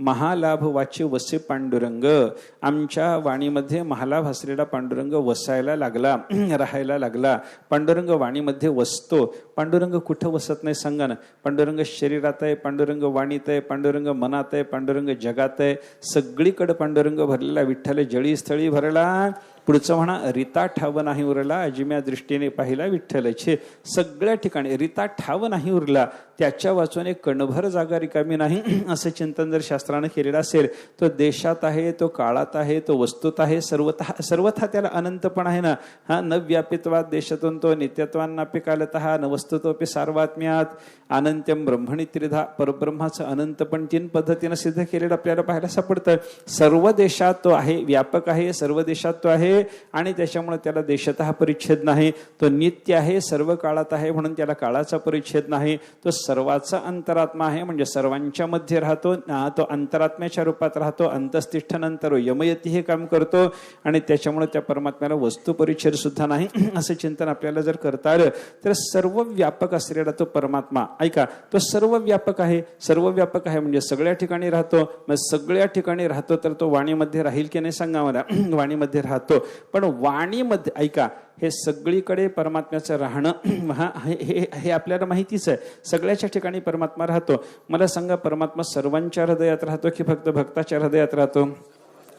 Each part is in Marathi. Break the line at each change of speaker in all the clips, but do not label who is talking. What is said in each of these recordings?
महालाभ वाचे वसे पांडुरंग. आमच्या वाणीमध्ये महालाभ असलेला पांडुरंग वसायला लागला, राहायला लागला. पांडुरंग वाणीमध्ये वसतो. पांडुरंग कुठं वसत नाही सांगा ना. पांडुरंग शरीरात आहे, पांडुरंग वाणीत आहे, पांडुरंग मनात आहे, पांडुरंग जगात आहे. सगळीकडे पांडुरंग भरलेला. विठ्ठल जळी स्थळी भरला. पुढचं म्हणा, रीता ठाव नाही उरला अजिम्या दृष्टीने पाहिला विठ्ठलचे. सगळ्या ठिकाणी रीता ठाव नाही उरला. त्याच्या वाचून कणभर जागा रिकामी नाही असं चिंतन जर शास्त्रानं केलेलं असेल, तो देशात आहे, तो काळात आहे, तो वस्तूत आहे, सर्वथा त्याला अनंत पण आहे ना. हा न व्यापित्वात देशातून तो नित्यत्वान्नापि कालतः न वस्तुतोपि सार्वात्म्यात अनंत्यम ब्रह्मणी त्रिधा. परब्रह्माचं अनंत पण 3 पद्धतीनं सिद्ध केलेलं आपल्याला पाहायला सापडतं. सर्व देशात तो आहे, व्यापक आहे, सर्व देशात तो आहे आणि त्याच्यामुळे त्याला देशतः परिच्छेद नाही. तो नित्य आहे, सर्व काळात आहे म्हणून त्याला काळाचा परिच्छेद नाही. तो सर्वाचा अंतरात्मा आहे म्हणजे सर्वांच्या मध्ये राहतो. तो अंतरात्म्याच्या रूपात राहतो. अंतस्तिष्ठनंतर यमयती हे काम करतो आणि त्याच्यामुळे त्या परमात्म्याला वस्तू परिच्छेद सुद्धा नाही असं चिंतन आपल्याला जर करता आलं तर सर्व व्यापक असलेला तो परमात्मा, ऐका, तो सर्व व्यापक आहे. सर्व व्यापक आहे म्हणजे सगळ्या ठिकाणी राहतो. मग सगळ्या ठिकाणी राहतो तर तो वाणीमध्ये राहील की नाही सांगा मला. वाणीमध्ये राहतो. पण वाणीमध्ये ऐका, हे सगळीकडे परमात्म्याचं राहणं हे आपल्याला माहितीच आहे. सगळ्याच्या ठिकाणी परमात्मा राहतो. मला सांगा, परमात्मा सर्वांच्या हृदयात राहतो की फक्त भक्ताच्या हृदयात राहतो?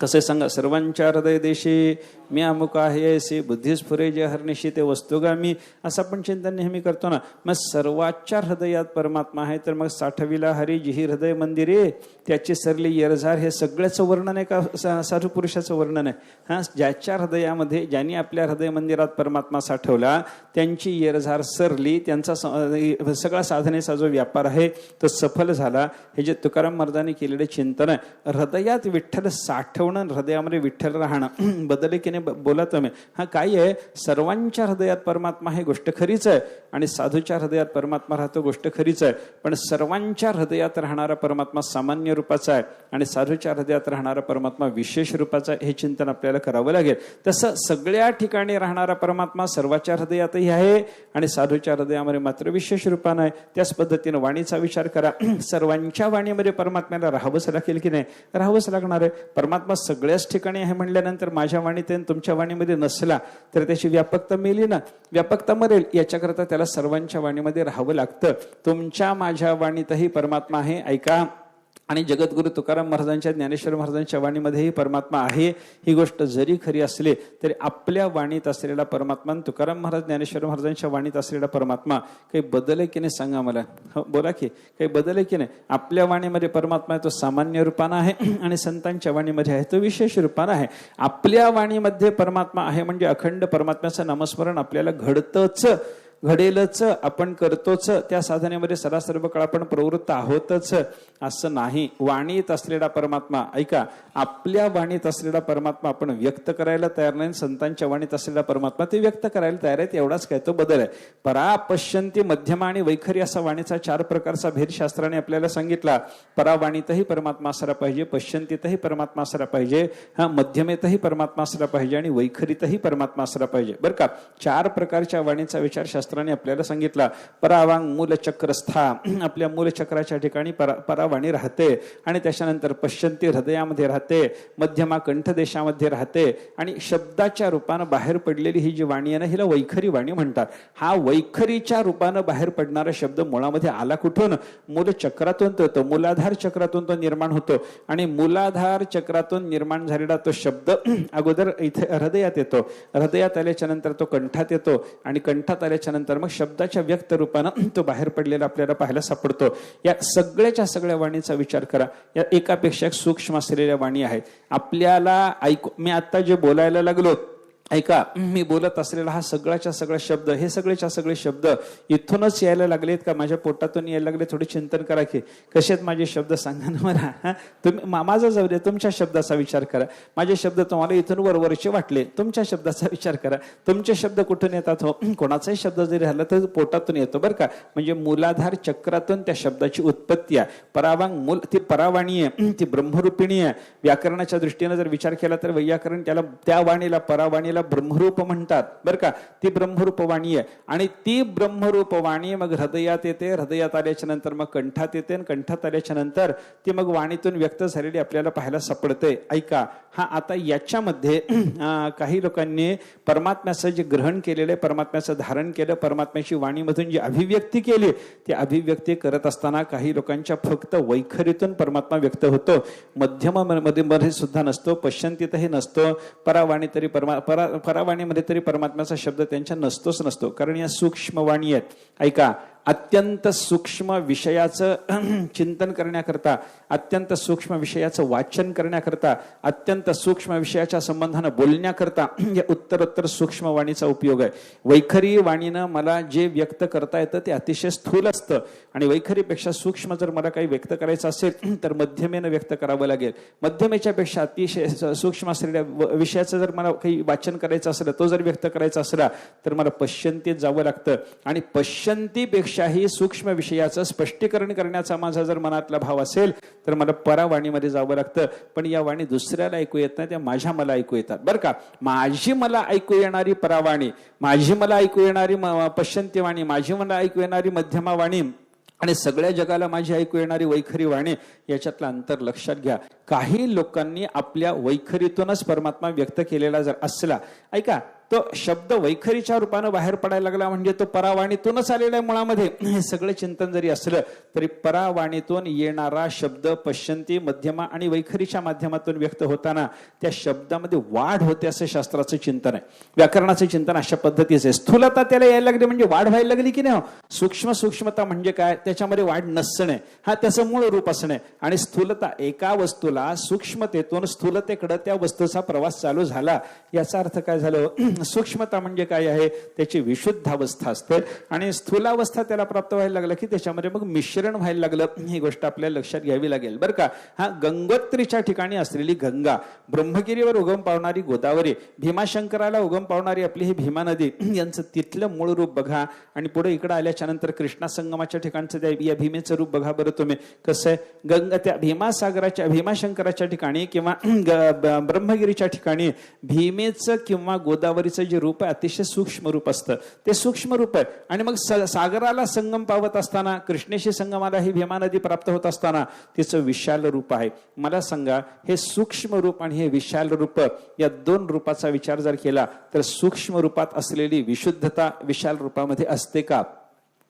कसे सांगा, सर्वांच्या हृदय देशी मी अमुक आहे असे बुद्धिस्फुरे जे हरनिशी ते वस्तुगामी असं आपण चिंतन नेहमी करतो ना. मग सर्वांच्या हृदयात परमात्मा आहे तर मग साठविला हरी जिही हृदय मंदिरे त्याची सरली येरझार. हे सगळ्याचं वर्णन आहे का साधू पुरुषाचं वर्णन आहे? हा, ज्याच्या हृदयामध्ये, ज्यांनी आपल्या हृदय मंदिरात परमात्मा साठवला त्यांची येरझार सरली, त्यांचा सगळा साधनेचा जो व्यापार आहे तो सफल झाला. हे जे तुकाराम महाराजांनी केलेले चिंतन आहे, हृदयात विठ्ठल साठवणं, हृदयामध्ये विठ्ठल राहणं. बदले की नाही बोला तुम्ही. हा काय आहे, सर्वांच्या हृदयात परमात्मा हे गोष्ट खरीच आहे आणि साधूच्या हृदयात परमात्मा राहतो गोष्ट खरीच आहे. पण सर्वांच्या हृदयात राहणारा परमात्मा सामान्य रूपाचा आहे आणि साधूच्या हृदयात राहणारा परमात्मा विशेष रूपाचा आहे. हे चिंतन आपल्याला करावं लागेल. तसं सगळ्या ठिकाणी राहणारा परमात्मा सर्वांच्या हृदयातही आहे आणि साधूच्या हृदयामध्ये मात्र विशेष रूपानं आहे. त्याच पद्धतीनं वाणीचा विचार करा. सर्वांच्या वाणीमध्ये परमात्म्याला राहावंच लागेल की नाही? राहावंच लागणार आहे. परमात्मा सगळ्याच ठिकाणी आहे म्हणल्यानंतर माझ्या वाणीत तुमच्या वाणीमध्ये नसला तर त्याची व्यापकता मेली ना, व्यापकता मरेल. याच्याकरता त्याला सर्वांच्या वाणीमध्ये राहावं लागतं. तुमच्या माझ्या वाणीतही परमात्मा आहे, ऐका. आणि जगद्गुरु तुकाराम महाराजांच्या, ज्ञानेश्वर महाराजांच्या वाणीमध्येही परमात्मा आहे. ही गोष्ट जरी खरी असली तरी आपल्या वाणीत असलेला परमात्मा, तुकाराम महाराज ज्ञानेश्वर महाराजांच्या वाणीत असलेला परमात्मा काही बदल आहे की नाही सांगा मला. हो बोला की, काही बदल आहे की नाही? आपल्या वाणीमध्ये परमात्मा आहे तो सामान्य रूपानं आहे आणि संतांच्या वाणीमध्ये आहे तो विशेष रूपानं आहे. आपल्या वाणीमध्ये परमात्मा आहे म्हणजे अखंड परमात्म्याचं नामस्मरण आपल्याला घडतंच, घडेलच, आपण करतोच. त्या साधनेमध्ये सर्व काळ आपण प्रवृत्त आहोतच असं नाही. वाणीत असलेला परमात्मा, ऐका, आपल्या वाणीत असलेला परमात्मा आपण व्यक्त करायला तयार नाही. संतांच्या वाणीत असलेला परमात्मा ते व्यक्त करायला तयार आहेत. एवढाच काय तो बदल आहे. परा, पश्यंती, मध्यमा आणि वैखरी असा वाणीचा 4 प्रकारचा भेद शास्त्राने आपल्याला सांगितला. परावाणीतही परमात्मा असला पाहिजे, पश्यंतीतही परमात्मा असला पाहिजे, हा मध्यमेतही परमात्मा असला पाहिजे आणि वैखरीतही परमात्मा असला पाहिजे. बरं का, 4 प्रकारच्या वाणीचा विचार शास्त्राने आपल्याला सांगितला. परावांग मूलचक्रस्था, आपल्या मूलचक्राच्या ठिकाणी परावाणी राहते आणि त्याच्यानंतर पश्यंती हृदयामध्ये राहते, मध्यमा कंठदेशामध्ये राहते आणि शब्दाच्या रूपानं बाहेर पडलेली ही जी वाणी आहे ना हिला वैखरी वाणी म्हणतात. हा वैखरीच्या रूपानं बाहेर पडणारा शब्द मुळामध्ये आला कुठून? मूलचक्रातून तो, मूलाधार चक्रातून तो निर्माण होतो आणि मूलाधार चक्रातून निर्माण झालेला तो शब्द अगोदर इथे हृदयात येतो, हृदयात आल्याच्या नंतर तो कंठात येतो आणि कंठात आल्याच्या नंतर मग शब्दाच्या व्यक्त रूपानं तो बाहेर पडलेला आपल्याला पाहायला सापडतो. या सगळ्याच्या सगळ्या वाणीचा विचार करा. या एकापेक्षा एक सूक्ष्म असलेल्या वाणी आहेत. आपल्याला ऐकू, मी आता जे बोलायला लागलो, ऐका, मी बोलत असलेला हा सगळ्याच्या सगळा शब्द, हे सगळेच्या सगळे शब्द इथूनच यायला लागलेत का माझ्या पोटातून यायला लागले? थोडे चिंतन करा की कसे आहेत माझे शब्द, सांगा ना मला. तुम्ही माझा जाऊ दे, तुमच्या शब्दाचा विचार करा. माझे शब्द तुम्हाला इथून वरवरचे वाटले, तुमच्या शब्दाचा विचार करा. तुमचे शब्द कुठून येतात? हो, कोणाचाही शब्द जरी राहिला तर पोटातून येतो बरं का. म्हणजे मूलाधार चक्रातून त्या शब्दाची उत्पत्ती आहे. परावांग मूल, ती परावाणी आहे, ती ब्रह्मरूपिणी आहे. व्याकरणाच्या दृष्टीने जर विचार केला तर वैयाकरण त्याला, त्या वाणीला, परावाणीला ज्याला ब्रह्मरूप म्हणतात बरं का, ती ब्रह्मरूप वाणी आहे. आणि ती ब्रह्मरूप वाणी मग हृदयात येते, हृदयात आल्याच्या नंतर मग कंठात येते, आणि कंठात आल्याच्या नंतर ती मग वाणीतून व्यक्त झालेली आपल्याला पाहायला सापडते. ऐका, हा आता याच्यामध्ये काही लोकांनी परमात्म्याचं जे ग्रहण केलेलं आहे, परमात्म्याचं धारण केलं, परमात्म्याची वाणीमधून जी अभिव्यक्ती केली, ती अभिव्यक्ती करत असताना काही लोकांच्या फक्त वैखरीतून परमात्मा व्यक्त होतो, मध्यमामध्ये सुद्धा नसतो, पश्चंतीतही नसतो, परावाणीमध्ये तरी परमात्म्याचा शब्द त्यांच्या नसतोच नसतो. कारण या सूक्ष्म वाणी आहेत. ऐका, अत्यंत सूक्ष्म विषयाचं चिंतन करण्याकरता, अत्यंत सूक्ष्म विषयाचं वाचन करण्याकरता, अत्यंत सूक्ष्म विषयाच्या संबंधानं बोलण्याकरता या उत्तरोत्तर सूक्ष्म वाणीचा उपयोग आहे. वैखरी वाणीनं मला जे व्यक्त करता येतं ते अतिशय स्थूल असतं, आणि वैखरीपेक्षा सूक्ष्म जर मला काही व्यक्त करायचं असेल तर मध्यमेनं व्यक्त करावं लागेल. मध्यमेच्या पेक्षा अतिशय सूक्ष्म असलेल्या विषयाचं जर मला काही वाचन करायचं असलं, तो जर व्यक्त करायचा असला तर मला पश्चंतीत जावं लागतं, आणि पश्चंतीपेक्षाही सूक्ष्म विषयाचं स्पष्टीकरण करण्याचा माझा जर मनातला भाव असेल तर मला परावाणीमध्ये जावं लागतं. पण या वाणी दुसऱ्याला ऐकू येत नाही, त्या माझ्या मला ऐकू येतात बरं का. माझी मला ऐकू येणारी परावाणी, माझी मला ऐकू येणारी पश्चंती वाणी, माझी मला ऐकू येणारी मध्यमा वाणी, आणि सगळ्या जगाला माझी ऐकू येणारी वैखरी वाणी, याच्यातलं अंतर लक्षात घ्या. काही लोकांनी आपल्या वैखरीतूनच परमात्मा व्यक्त केलेला जर असला, ऐका, तो शब्द वैखरीच्या रूपानं बाहेर पडायला लागला म्हणजे तो परावाणीतूनच आलेला आहे मुळामध्ये. हे सगळं चिंतन जरी असलं तरी परावाणीतून येणारा शब्द पश्चंती, मध्यमा आणि वैखरीच्या माध्यमातून व्यक्त होताना त्या शब्दामध्ये वाढ होते, असं शास्त्राचं चिंतन आहे. व्याकरणाचं चिंतन अशा पद्धतीचं आहे. स्थूलता त्याला यायला लागली म्हणजे वाढ व्हायला लागली की नाही. सूक्ष्मता म्हणजे काय, त्याच्यामध्ये वाढ नसणे, हा त्याचं मूळ रूप असणे. आणि स्थूलता, एका वस्तूला सूक्ष्मतेतून स्थूलतेकडे त्या वस्तूचा प्रवास चालू झाला, याचा अर्थ काय झालं. सूक्ष्मता म्हणजे काय आहे, त्याची विशुद्ध अवस्था असते, आणि स्थूलावस्था त्याला प्राप्त व्हायला लागलं की त्याच्यामध्ये मग मिश्रण व्हायला लागलं. ही गोष्ट आपल्याला लक्षात घ्यावी लागेल बरं का. हा गंगोत्रीच्या ठिकाणी असलेली गंगा, ब्रह्मगिरीवर उगम पावणारी गोदावरी, भीमाशंकराला उगम पावणारी आपली ही भीमा नदी, यांचं तिथलं मूळ रूप बघा, आणि पुढे इकडे आल्याच्या नंतर कृष्णा संगमाच्या ठिकाणचं या भीमेचं रूप बघा बरं तुम्ही कसं आहे. गंगा त्या भीमासागराच्या, भीमाशंकराच्या ठिकाणी किंवा ब्रह्मगिरीच्या ठिकाणी भीमेचं किंवा गोदावरी जे रूप आहे अतिशय सूक्ष्म रूप असतं, ते सूक्ष्म रूप आहे. आणि मग सागराला संगम पावत असताना, कृष्णेशी संगमाला ही भीमा नदी प्राप्त होत असताना तिचं विशाल रूप आहे. मला सांगा, हे सूक्ष्म रूप आणि हे विशाल रूप, या दोन रूपाचा विचार जर केला तर सूक्ष्म रूपात असलेली विशुद्धता विशाल रूपामध्ये असते का?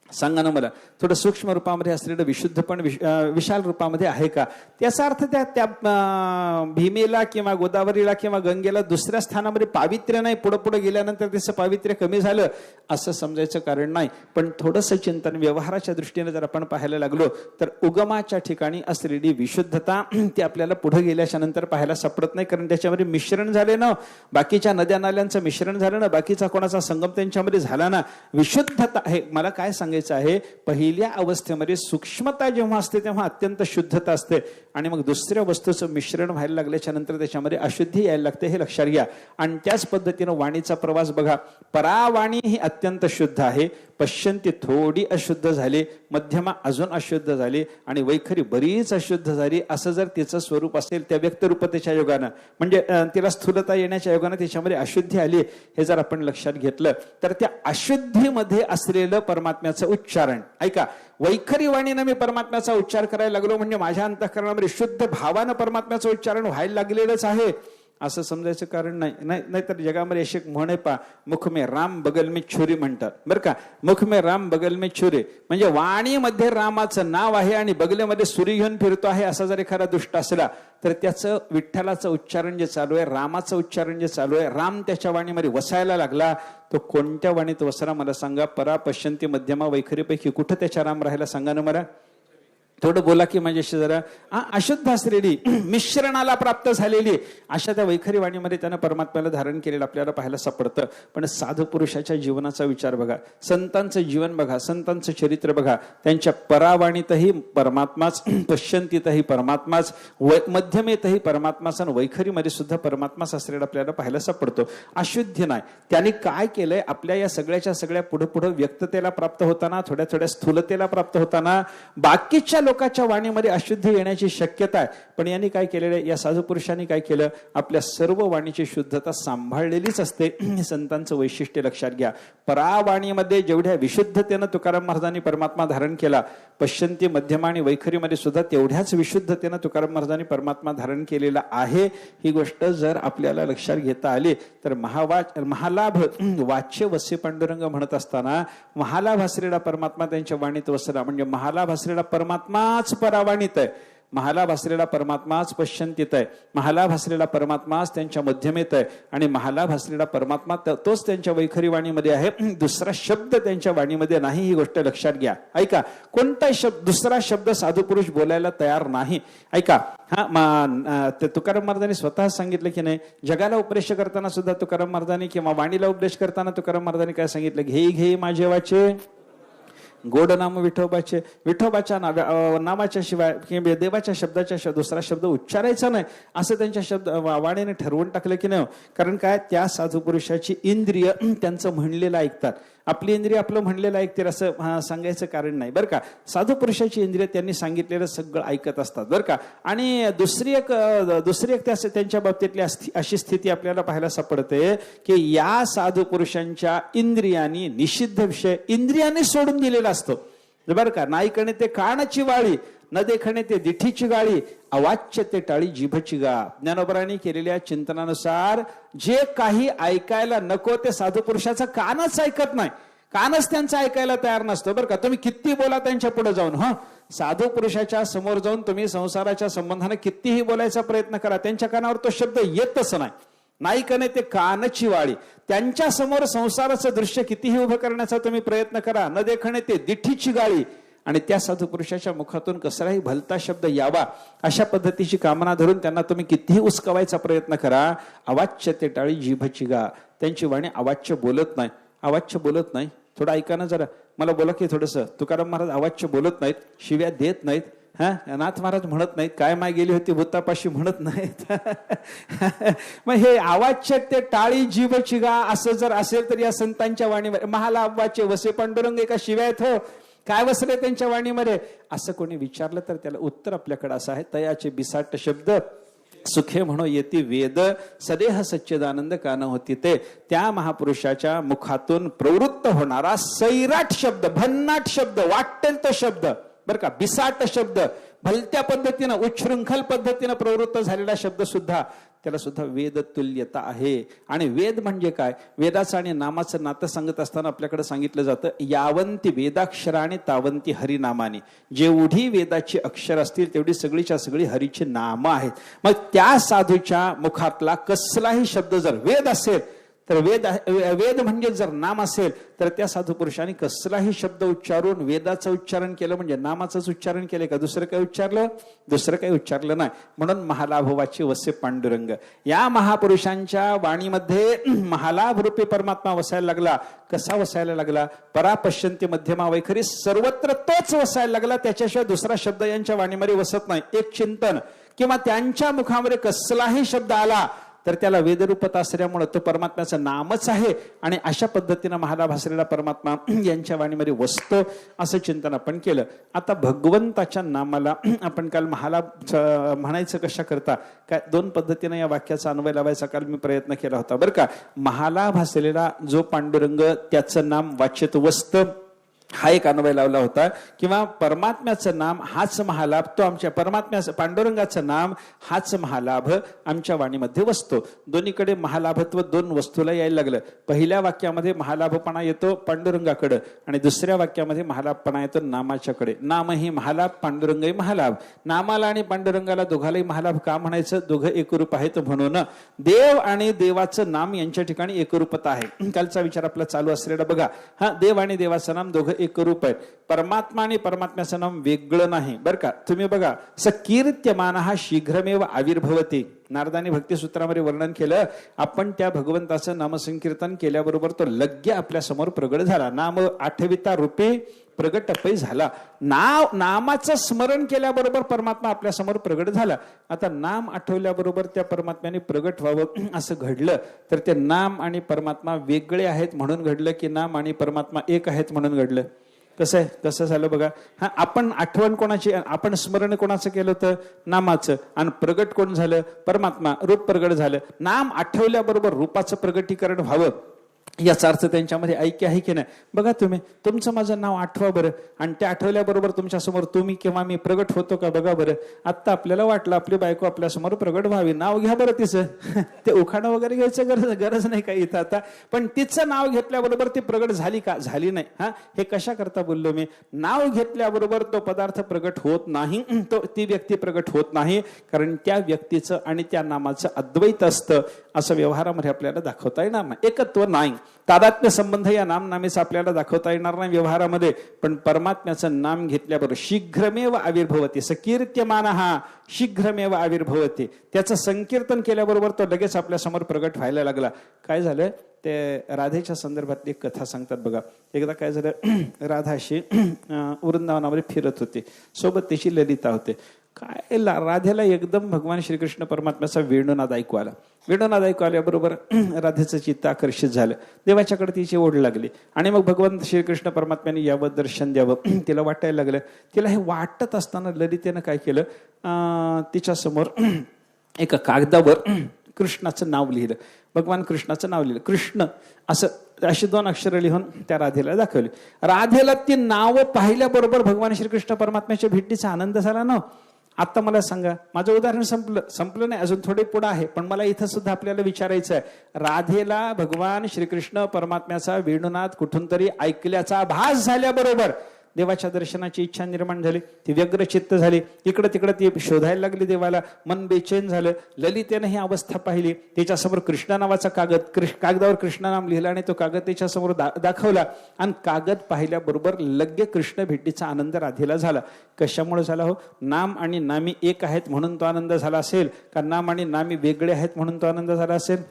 सांगा ना मला. थोडं सूक्ष्म रूपामध्ये असलेलं विशुद्ध पण विशाल रूपामध्ये आहे का? त्याचा अर्थ त्या भीमेला किंवा गोदावरीला किंवा गंगेला दुसऱ्या स्थानामध्ये पावित्र्य नाही, पुढे पुढे गेल्यानंतर त्याचं पावित्र्य कमी झालं असं समजायचं कारण नाही. पण थोडंसं चिंतन व्यवहाराच्या दृष्टीने जर आपण पाहायला लागलो तर उगमाच्या ठिकाणी असलेली विशुद्धता ती आपल्याला पुढे गेल्याच्या नंतर पाहायला सापडत नाही, कारण त्याच्यामध्ये मिश्रण झाले ना, बाकीच्या नद्या नाल्यांचं मिश्रण झालं ना, बाकीचा कोणाचा संगम त्यांच्यामध्ये झाला ना. विशुद्धता आहे. मला काय सांगायचं आहे, पहिल्या अवस्थेमध्ये सूक्ष्मता जेव्हा असते तेव्हा अत्यंत शुद्धता असते, आणि मग दुसऱ्या वस्तूचं मिश्रण व्हायला लागल्याच्या नंतर त्याच्यामध्ये अशुद्धी यायला लागते, हे लक्षात घ्या. आणि त्याच पद्धतीनं वाणीचा प्रवास बघा. परावाणी ही अत्यंत शुद्ध आहे, पश्चंती थोडी अशुद्ध झाली, मध्यमा अजून अशुद्ध झाली, आणि वैखरी बरीच अशुद्ध झाली. असं जर तिचं स्वरूप असेल त्या व्यक्तरूपतेच्या योगानं, म्हणजे तिला स्थूलता येण्याच्या योगानं त्याच्यामध्ये अशुद्धी आली, हे जर आपण लक्षात घेतलं तर त्या अशुद्धीमध्ये असलेलं परमात्म्याचं उच्चारण, ऐका, वैखरी वाणीनं मी परमात्म्याचा उच्चार करायला लागलो म्हणजे माझ्या अंतःकरणामध्ये शुद्ध भावानं परमात्म्याचं उच्चारण व्हायला लागलेलंच आहे असं समजायचं कारण नाही. नाहीतर जगामध्ये अशी एक म्हण आहे पा, मुख में राम बगल में छुरी म्हणतात बरं का. मुख में राम बगल में छुरी म्हणजे वाणीमध्ये रामाचं नाव आहे आणि बगलेमध्ये सुरी घेऊन फिरतो आहे, असा जर एखादा दुष्ट असला तर त्याचं विठ्ठलाचं उच्चारण जे चालू आहे, रामाचं उच्चारण जे चालू आहे, राम त्याच्या वाणीमध्ये वसायला लागला, तो कोणत्या वाणीत वसला मला सांगा. परा, पश्चंती, मध्यमा, वैखरीपैकी कुठं त्याच्या राम राहायला सांगा ना मला. थोडं बोला की माझ्याशी जरा. अशुद्ध असलेली, मिश्रणाला प्राप्त झालेली अशा त्या वैखरी वाणीमध्ये त्यानं परमात्म्याला धारण केलेलं आपल्याला पाहायला सापडतं. पण साधू पुरुषाच्या जीवनाचा विचार बघा, संतांचं जीवन बघा, संतांचं चरित्र बघा. त्यांच्या परावाणीतही परमात्माच, पश्चंतीतही परमात्माच, मध्यमेतही परमात्माच, आणि वैखरीमध्ये सुद्धा परमात्माच असलेला आपल्याला पाहायला सापडतो. अशुद्ध नाही. त्यांनी काय केलंय, आपल्या या सगळ्याच्या सगळ्या पुढे पुढे व्यक्ततेला प्राप्त होताना, थोड्या थोड्या स्थूलतेला प्राप्त होताना बाकीच्या लोकांच्या वाणीमध्ये अशुद्धी येण्याची शक्यता आहे, पण यांनी काय केलेलं आहे, या साधू पुरुषांनी काय केलं, आपल्या सर्व वाणीची शुद्धता सांभाळलेलीच असते. संतांचं वैशिष्ट्य लक्षात घ्या. परावाणीमध्ये जेवढ्या विशुद्धतेनं तुकाराम महाराजांनी परमात्मा धारण केला, पश्चंती, मध्यमा आणि वैखरीमध्ये सुद्धा तेवढ्याच विशुद्धतेनं तुकाराम महाराजांनी परमात्मा धारण केलेला आहे. ही गोष्ट जर आपल्याला लक्षात घेता आली तर महालाभ वाच्य वस्य पांडुरंग म्हणत असताना महालाभ असलेला परमात्मा त्यांच्या वाणीत वसला, म्हणजे महालाभ असलेला परमात्माच परावाणीत आहे, महालाभ असलेला परमात्माच पश्चंतीत आहे, महालाभ असलेला परमात्माच त्यांच्या मध्यमेत आहे, आणि महालाभ असलेला परमात्मा तोच त्यांच्या वैखरी वाणीमध्ये आहे. दुसरा शब्द त्यांच्या वाणीमध्ये नाही, ही गोष्ट लक्षात घ्या. ऐका, कोणताही शब्द, दुसरा शब्द साधू पुरुष बोलायला तयार नाही. ऐका, ते तुकाराम महाराजांनी स्वतः सांगितलं की नाही, जगाला उपदेश करताना सुद्धा तुकाराम महाराजांनी किंवा वाणीला उपदेश करताना तुकाराम महाराजांनी काय सांगितलं, घेई घेई माझे वाचे गोड नाम विठोबाचे, विठोबाच्या नामाच्या शिवाय किंवा देवाच्या शब्दाच्या दुसरा शब्द उच्चारायचा नाही, असं त्यांच्या वाणीने ठरवून टाकलं की नाही. कारण काय, त्या साधू पुरुषाची इंद्रिय त्यांचं म्हणलेलं ऐकतात, आपली इंद्रिय आपलं म्हणलेलं ऐकतील असं सांगायचं कारण नाही बरं का. साधू पुरुषाची इंद्रिय त्यांनी सांगितलेलं सगळं ऐकत असतात बरं का. आणि दुसरी एक त्यांच्या बाबतीतली अशी स्थिती आपल्याला पाहायला सापडते की या साधू पुरुषांच्या इंद्रियांनी निषिद्ध विषय इंद्रियांनी सोडून दिलेला असतो बरं का. नाईकणे ते कानाची वाळी, न देखणे ते दिठीची गाळी, अवाच्य ते टाळी जिभची गा. ज्ञानोबरांनी केलेल्या चिंतनानुसार जे काही ऐकायला नको ते साधू पुरुषाचा कानच ऐकत नाही, कानच त्यांचा ऐकायला तयार नसतो बरं का. तुम्ही किती बोला त्यांच्या पुढे जाऊन, साधू पुरुषाच्या समोर जाऊन तुम्ही संसाराच्या संबंधाने कितीही बोलायचा प्रयत्न करा, त्यांच्या कानावर तो शब्द येतच नाही. नाईकने ते कानची वाळी, त्यांच्या समोर संसाराचं दृश्य कितीही उभं करण्याचा तुम्ही प्रयत्न करा, न देखणे ते दिठीची गाळी, आणि त्या साधू पुरुषाच्या मुखातून कसलाही भलता शब्द यावा अशा पद्धतीची कामना धरून त्यांना तुम्ही कितीही उचकवायचा प्रयत्न करा, अवाच्य ते टाळी जिभची गा. त्यांची वाणी अवाच्य बोलत नाही, अवाच्य बोलत नाही. थोडं ऐका ना जरा, मला बोला की थोडंसं. तुकाराम महाराज अवाच्य बोलत नाहीत, शिव्या देत नाहीत, नाथ महाराज म्हणत नाहीत, काय माय गेली होती भूतापाशी म्हणत नाहीत. मग हे अवाच्य ते टाळी जीभची गा असं जर असेल तर या संतांच्या वाणीमध्ये महालाभाचे वसे पांडुरंग एका शिव्या आहेत हो, काय वसले त्यांच्या वाणीमध्ये, असं कोणी विचारलं तर त्याला उत्तर आपल्याकडे असं आहे, तयाचे बिसाट शब्द सुखे म्हणो येती वेद, सदेह सच्चिदानंद कान होती ते. त्या महापुरुषाच्या मुखातून प्रवृत्त होणारा सैराट शब्द, भन्नाट शब्द, वाटेल तो शब्द बरं का, बिसाट शब्द, भलत्या पद्धतीनं उच्छृंखल पद्धतीनं प्रवृत्त झालेला शब्द सुद्धा, त्याला सुद्धा वेद तुल्यता आहे. आणि वेद म्हणजे काय, वेदाचं आणि नामाचं नातं सांगत असताना आपल्याकडे सांगितलं जातं, यावंती वेदाक्षराने तावंती हरिनामाने. जेवढी वेदाची अक्षर असतील तेवढी सगळीच्या सगळी हरीची नामं आहेत. मग त्या साधूच्या मुखातला कसलाही शब्द जर वेद असेल तर वेद म्हणजे जर नाम असेल तर त्या साधू पुरुषांनी कसलाही शब्द उच्चारून वेदाचं उच्चारण केलं म्हणजे नामाचंच उच्चारण केलं का, दुसरं काही उच्चारलं, दुसरं काही उच्चारलं नाही. म्हणून महालाभवाची वसे पांडुरंग, या महापुरुषांच्या वाणीमध्ये महालाभ रूपी परमात्मा वसायला लागला. कसा वसायला लागला, परापश्यंती मध्यमा वैखरी सर्वत्र तोच वसायला लागला, त्याच्याशिवाय दुसरा शब्द यांच्या वाणीमध्ये वसत नाही. एक चिंतन किंवा त्यांच्या मुखामध्ये कसलाही शब्द आला तर त्याला वेदरूपता असल्यामुळे तो परमात्म्याचं नामच आहे, आणि अशा पद्धतीनं महालाभ असलेला परमात्मा यांच्या वाणीमध्ये वसतो, असं चिंतन आपण केलं. आता भगवंताच्या नामाला आपण काल महालाभ म्हणायचं कशा करता, काय दोन पद्धतीनं या वाक्याचा अन्वय लावायचा काल मी प्रयत्न केला होता बरं का. महालाभ असलेला जो पांडुरंग त्याचं नाम वाच्यत वस्त, हा एक अन्वय लावला होता. किंवा परमात्म्याचं नाम हाच महालाभ, तो आमच्या परमात्म्याचं पांडुरंगाचं नाम हाच महालाभ आमच्या वाणीमध्ये वसतो. दोन्हीकडे महालाभत्व दोन वस्तूला यायला लागलं. पहिल्या वाक्यामध्ये महालाभपणा येतो पांडुरंगाकडे आणि दुसऱ्या वाक्यामध्ये महालाभपणा येतो नामाच्याकडे. नामही महालाभ, पांडुरंगही महालाभ. नामाला आणि पांडुरंगाला दोघालाही महालाभ का म्हणायचं, दोघं एकरूप आहेत म्हणून. देव आणि देवाचं नाम यांच्या ठिकाणी एकरूपता आहे. कालचा विचार आपला चालू असलेला बघा, देव आणि देवाचं नाम दोघं एकरूप आहे. परमात्मा आणि परमात्म्याचं नाम वेगळं नाही बरं का. तुम्ही बघा, स कीर्त्यमान हा शीघ्रमेव आविर्भवते, नारदानी भक्तिसूत्रामध्ये वर्णन केलं. आपण त्या भगवंताचं नामसंकीर्तन केल्याबरोबर तो लग्य आपल्या समोर प्रगट झाला. नाम आठविता रूपी प्रगट पै झाला. नामाचं स्मरण केल्याबरोबर परमात्मा आपल्या समोर प्रगट झाला. आता नाम आठवल्याबरोबर त्या परमात्म्याने प्रगट व्हावं असं घडलं तर ते नाम आणि परमात्मा वेगळे आहेत म्हणून घडलं की नाम आणि परमात्मा एक आहेत म्हणून घडलं? कसं झालं बघा. हा, आपण आठवण कोणाची, आपण स्मरण कोणाचं केलं होतं? नामाचं. आणि प्रगट कोण झालं? परमात्मा. रूप प्रगट झालं. नाम आठवल्याबरोबर रूपाचं प्रगटीकरण व्हावं याचा अर्थ त्यांच्यामध्ये ऐक्य आहे की नाही? बघा तुम्ही, तुमचं माझं नाव आठवा बरं, आणि ते आठवल्याबरोबर तुमच्या समोर तुम्ही किंवा मी प्रगट होतो का? बघा बरं. आता आपल्याला वाटलं आपली बायको आपल्या समोर प्रगट व्हावी, नाव घ्या बरं तिचं. ते उखाणं वगैरे घ्यायचं गरज नाही का इथं आता. पण तिचं नाव घेतल्याबरोबर ती प्रगट झाली का? झाली नाही. हा, हे कशा करता बोललो मी? नाव घेतल्याबरोबर तो पदार्थ प्रगट होत नाही, ती व्यक्ती प्रगट होत नाही, कारण त्या व्यक्तीचं आणि त्या नामाचं अद्वैत असतं, असं व्यवहारामध्ये आपल्याला दाखवता येणार नाही. एकत्व नाही, तादात्म्य संबंध या नामनामेचा आपल्याला दाखवता येणार नाही व्यवहारामध्ये. पण परमात्म्याचं नाम घेतल्याबरोबर शीघ्रमेव आविर्भवती, सकीर्त्यमानः शीघ्रमेव आविर्भवती, त्याचं संकीर्तन केल्याबरोबर तो लगेच आपल्या समोर प्रगट व्हायला लागला. काय झालं? ते राधेच्या संदर्भातली एक कथा सांगतात बघा. एकदा काय झालं, राधा अशी वृंदावनामध्ये फिरत होती, सोबत त्याची ललिता होते. काय राधेला एकदम भगवान श्रीकृष्ण परमात्म्याचा वेणुनाद ऐकू आला. वेणुनाद ऐकू आल्याबरोबर राधेचं चित्त आकर्षित झालं, देवाच्याकडे तिची ओढ लागली, आणि मग भगवान श्रीकृष्ण परमात्म्याने यावं, दर्शन द्यावं तिला वाटायला लागलं. तिला हे वाटत असताना ललितेनं काय केलं, तिच्या समोर एका कागदावर कृष्णाचं नाव लिहिलं, भगवान कृष्णाचं नाव लिहिलं, कृष्ण असं अशी 2 अक्षरं लिहून त्या राधेला दाखवली. राधेला ती नावं पाहिल्याबरोबर भगवान श्रीकृष्ण परमात्म्याच्या भेटीचा आनंद झाला ना. आता मला सांगा, माझं उदाहरण संपलं नाही, अजून थोडे पुढे आहे, पण मला इथं सुद्धा आपल्याला विचारायचं आहे. राधेला भगवान श्रीकृष्ण परमात्म्याचा वेणुनाद कुठून तरी ऐकल्याचा भास झाल्याबरोबर देवाच्या दर्शनाची इच्छा निर्माण झाली, ती व्यग्रचित्त झाली, इकडं तिकडं ती शोधायला लागली देवाला, मन बेचैन झालं. ललितेनं ही अवस्था पाहिली, त्याच्यासमोर कृष्ण नावाचा कागदावर कृष्ण नाम लिहिलं, आणि तो कागद त्याच्यासमोर दाखवला, आणि कागद पाहिल्याबरोबर लगे कृष्ण भेटीचा आनंद राधेला झाला. कशामुळे झाला हो? नाम आणि नामी एक आहेत म्हणून तो आनंद झाला असेल, का नाम आणि नामी वेगळे आहेत म्हणून तो आनंद झाला असेल?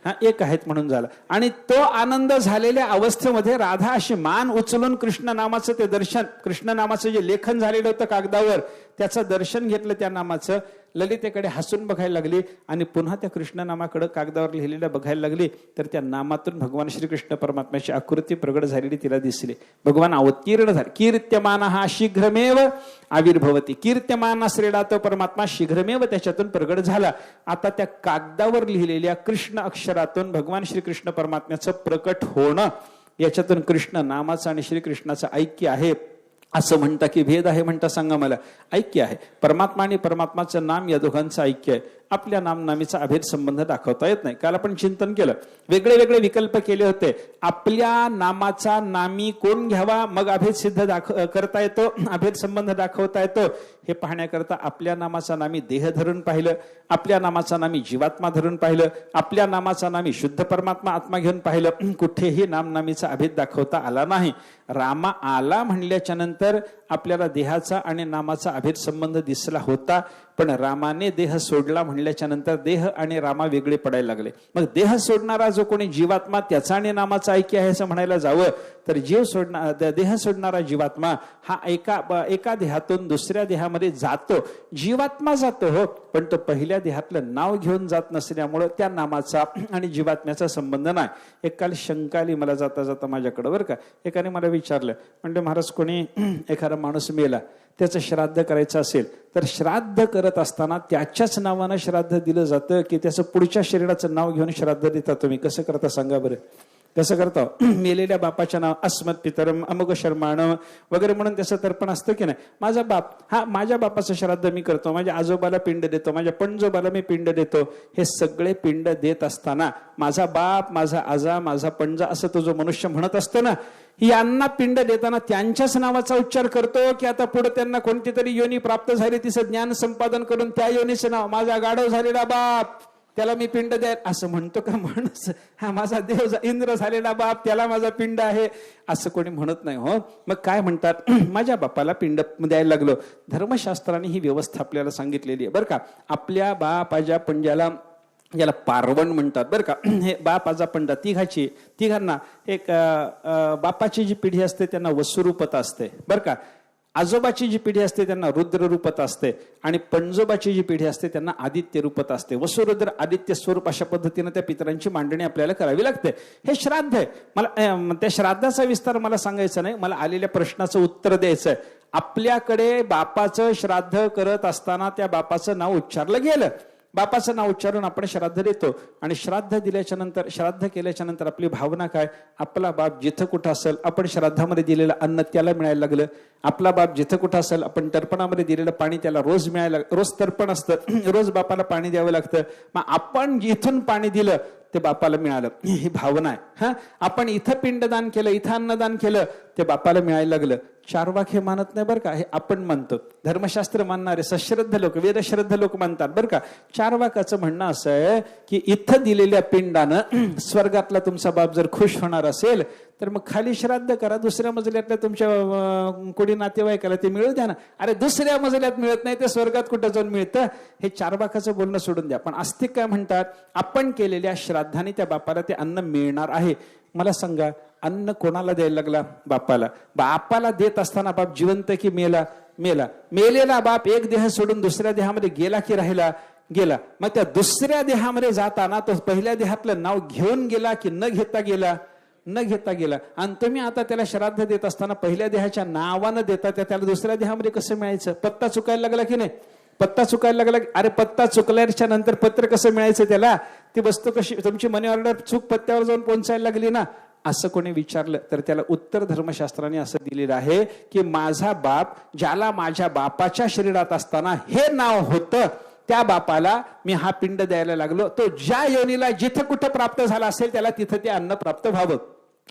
हा, एक आहेत म्हणून झाला. आणि तो आनंद झालेल्या अवस्थेमध्ये राधा अशी मान उचलून कृष्ण नामाचं ते दर्शन, कृष्ण नामाचं जे लेखन झालेलं होतं कागदावर, त्याचं दर्शन घेतलं त्या नामाचं. ललितेकडे हसून बघायला लागली, आणि पुन्हा त्या कृष्ण नामाकडे कागदावर लिहिलेलं बघायला लागली, तर त्या नामातून भगवान श्रीकृष्ण परमात्म्याची आकृती प्रगट झालेली तिला दिसली. भगवान अवतीर्ण झाले. कीर्त्यमानः शीघ्रमेव आविर्भवती, कीर्त्यमान असलेला तो परमात्मा शीघ्रमेव त्याच्यातून प्रगट झाला. आता त्या कागदावर लिहिलेल्या कृष्ण अक्षरातून भगवान श्रीकृष्ण परमात्म्याचं प्रकट होणं, याच्यातून कृष्ण नामाचं आणि श्रीकृष्णाचं ऐक्य आहे असं म्हणता की भेद आहे म्हणता? सांगा मला. ऐक्य आहे. परमात्मा आणि परमात्माचं नाम या दोघांचं ऐक्य आहे. आपल्या नामनामीचा अभेद संबंध दाखवता येत नाही. काल आपण चिंतन केलं, वेगळे वेगळे विकल्प केले होते. आपल्या नामाचा नामी कोण घ्यावा, मग अभेद सिद्ध करता येतो, अभेद संबंध दाखवता येतो. हे पाहण्याकरता आपल्या नामाचा नामी देह धरून पाहिलं, आपल्या नामाचा नामी जीवात्मा धरून पाहिलं, आपल्या नामाचा नामी शुद्ध परमात्मा आत्मा घेऊन पाहिलं. कुठेही नामनामीचा अभेद दाखवता आला नाही. रामा आला म्हणल्याच्या नंतर आपल्याला देहाचा आणि नामाचा अभेद संबंध दिसला होता, पण रामाने देह सोडला म्हणल्याच्या नंतर देह आणि रामा वेगळे पडायला लागले. मग देह सोडणारा जो कोणी जीवात्मा, त्याचा आणि नामाचा ऐक्य आहे असं म्हणायला जावं तर देह सोडणारा जीवात्मा हा एका देहातून दुसऱ्या देहामध्ये जातो. जीवात्मा जातो हो, पण तो पहिल्या देहातलं नाव घेऊन जात नसल्यामुळं त्या नामाचा आणि जीवात्म्याचा संबंध नाही. एक काल शंका आली मला जाता जाता माझ्याकडं, बरं का. एकाने मला विचारलं, म्हणजे महाराज कोणी एखादा माणूस मेला, त्याचं श्राद्ध करायचं असेल तर श्राद्ध करत असताना त्याच्याच नावानं श्राद्ध दिलं जातं की त्याचं पुढच्या शरीराचं नाव घेऊन श्राद्ध देता? तुम्ही कसं करता सांगा बरं? कसं करता? मेलेल्या बापाच्या नाव अस्मत् पितरम अमुक शर्माण वगैरे म्हणून त्याचं तर्पण असतं की नाही? माझा बाप, हा माझ्या बापाचं श्राद्ध मी करतो, माझ्या आजोबाला पिंड देतो, माझ्या पणजोबाला मी पिंड देतो. हे सगळे पिंड देत असताना माझा बाप, माझा आजा, माझा पणजा असं तो जो मनुष्य म्हणत असतो ना, यांना पिंड देताना त्यांच्याच नावाचा उच्चार करतो की आता पुढे त्यांना कोणती तरी योनी प्राप्त झाली, तिचं ज्ञान संपादन करून त्या योनीचं नाव, माझा गाढव झालेला बाप त्याला मी पिंड द्या असं म्हणतो का माणूस? हा माझा देव इंद्र झालेला बाप त्याला माझा पिंड आहे असं कोणी म्हणत नाही हो. मग काय म्हणतात? माझ्या बापाला पिंड द्यायला लागलो. धर्मशास्त्राने ही व्यवस्था आपल्याला सांगितलेली आहे बरं का. आपल्या बापाच्या पंजाला, याला पारवण म्हणतात बरं का. हे बाप आजा पंडा तिघांना एक बापाची जी पिढी असते त्यांना वसुरूपता असते बरं का. आजोबाची जी पिढी असते त्यांना रुद्र रूपत असते आणि पणजोबाची जी पिढी असते त्यांना आदित्य रूपत असते. वसुरुद्र आदित्य स्वरूप अशा पद्धतीने त्या पितरांची मांडणी आपल्याला करावी लागते. हे श्राद्ध आहे. मला त्या श्राद्धाचा विस्तार मला सांगायचा नाही, मला आलेल्या प्रश्नाचं उत्तर द्यायचं आहे. आपल्याकडे बापाचं श्राद्ध करत असताना त्या बापाचं नाव उच्चारलं गेलं. बापाचं नाव उच्चारून आपण श्राद्ध देतो आणि श्राद्ध दिल्याच्या नंतर, श्राद्ध केल्याच्या नंतर आपली भावना काय? आपला बाप जिथं कुठं असेल, आपण श्राद्धामध्ये दिलेलं अन्न त्याला मिळायला लागलं. आपला बाप जिथं कुठं असेल, आपण तर्पणामध्ये दिलेलं पाणी त्याला रोज मिळायला, रोज तर्पण असतं, रोज बापाला पाणी द्यावं लागतं. मग आपण जिथून पाणी दिलं ते बापाला मिळालं, ही भावना आहे. आपण इथं पिंडदान केलं, इथं अन्नदान केलं, ते बापाला मिळायला लागलं. चार्वाक हे मानत नाही बरं का, हे आपण मानतो. धर्मशास्त्र मानणारे सश्रद्ध लोक, वेदश्रद्ध लोक मानतात बरं का. चार्वाकाचं म्हणणं असं आहे की इथं दिलेल्या पिंडानं स्वर्गातला तुमचा बाप जर खुश होणार असेल तर मग खाली श्राद्ध करा, दुसऱ्या मजल्यातल्या तुमच्या कोणी नातेवाईकाला ते मिळू द्या ना. अरे दुसऱ्या मजल्यात मिळत नाही ते स्वर्गात कुठं जाऊन मिळतं? हे चार्वाकाचं बोलणं सोडून द्या. पण आस्तिक काय म्हणतात? आपण केलेल्या श्राद्धाने त्या बापाला ते अन्न मिळणार आहे. मला सांगा, अन्न कोणाला द्यायला लागला? बापाला. बापाला देत असताना बाप जिवंत की मेला? मेला. मेलेला बाप एक देह सोडून दुसऱ्या देहामध्ये गेला की राहिला? गेला. मग त्या दुसऱ्या देहामध्ये जाताना तो पहिल्या देहातलं नाव घेऊन गेला की न घेता गेला? न घेता गेला. आणि तुम्ही आता त्याला श्राद्ध देत असताना पहिल्या देहाच्या नावानं देता, त्याला दुसऱ्या देहामध्ये कसं मिळायचं? पत्ता चुकायला लागला की नाही? पत्ता चुकायला लागला. अरे पत्ता चुकल्याच्या नंतर पत्र कसं मिळायचं त्याला? ती वस्तू कशी, तुमची मनी ऑर्डर चूक पत्त्यावर जाऊन पोहोचायला लागली ना. असं कोणी विचारलं तर त्याला उत्तर धर्मशास्त्राने असं दिलेलं आहे की माझा बाप, ज्याला माझ्या बापाच्या शरीरात असताना हे नाव होतं, त्या बापाला मी हा पिंड द्यायला लागलो. तो ज्या योनीला जिथं कुठं प्राप्त झाला असेल त्याला तिथं ते अन्न प्राप्त व्हावं,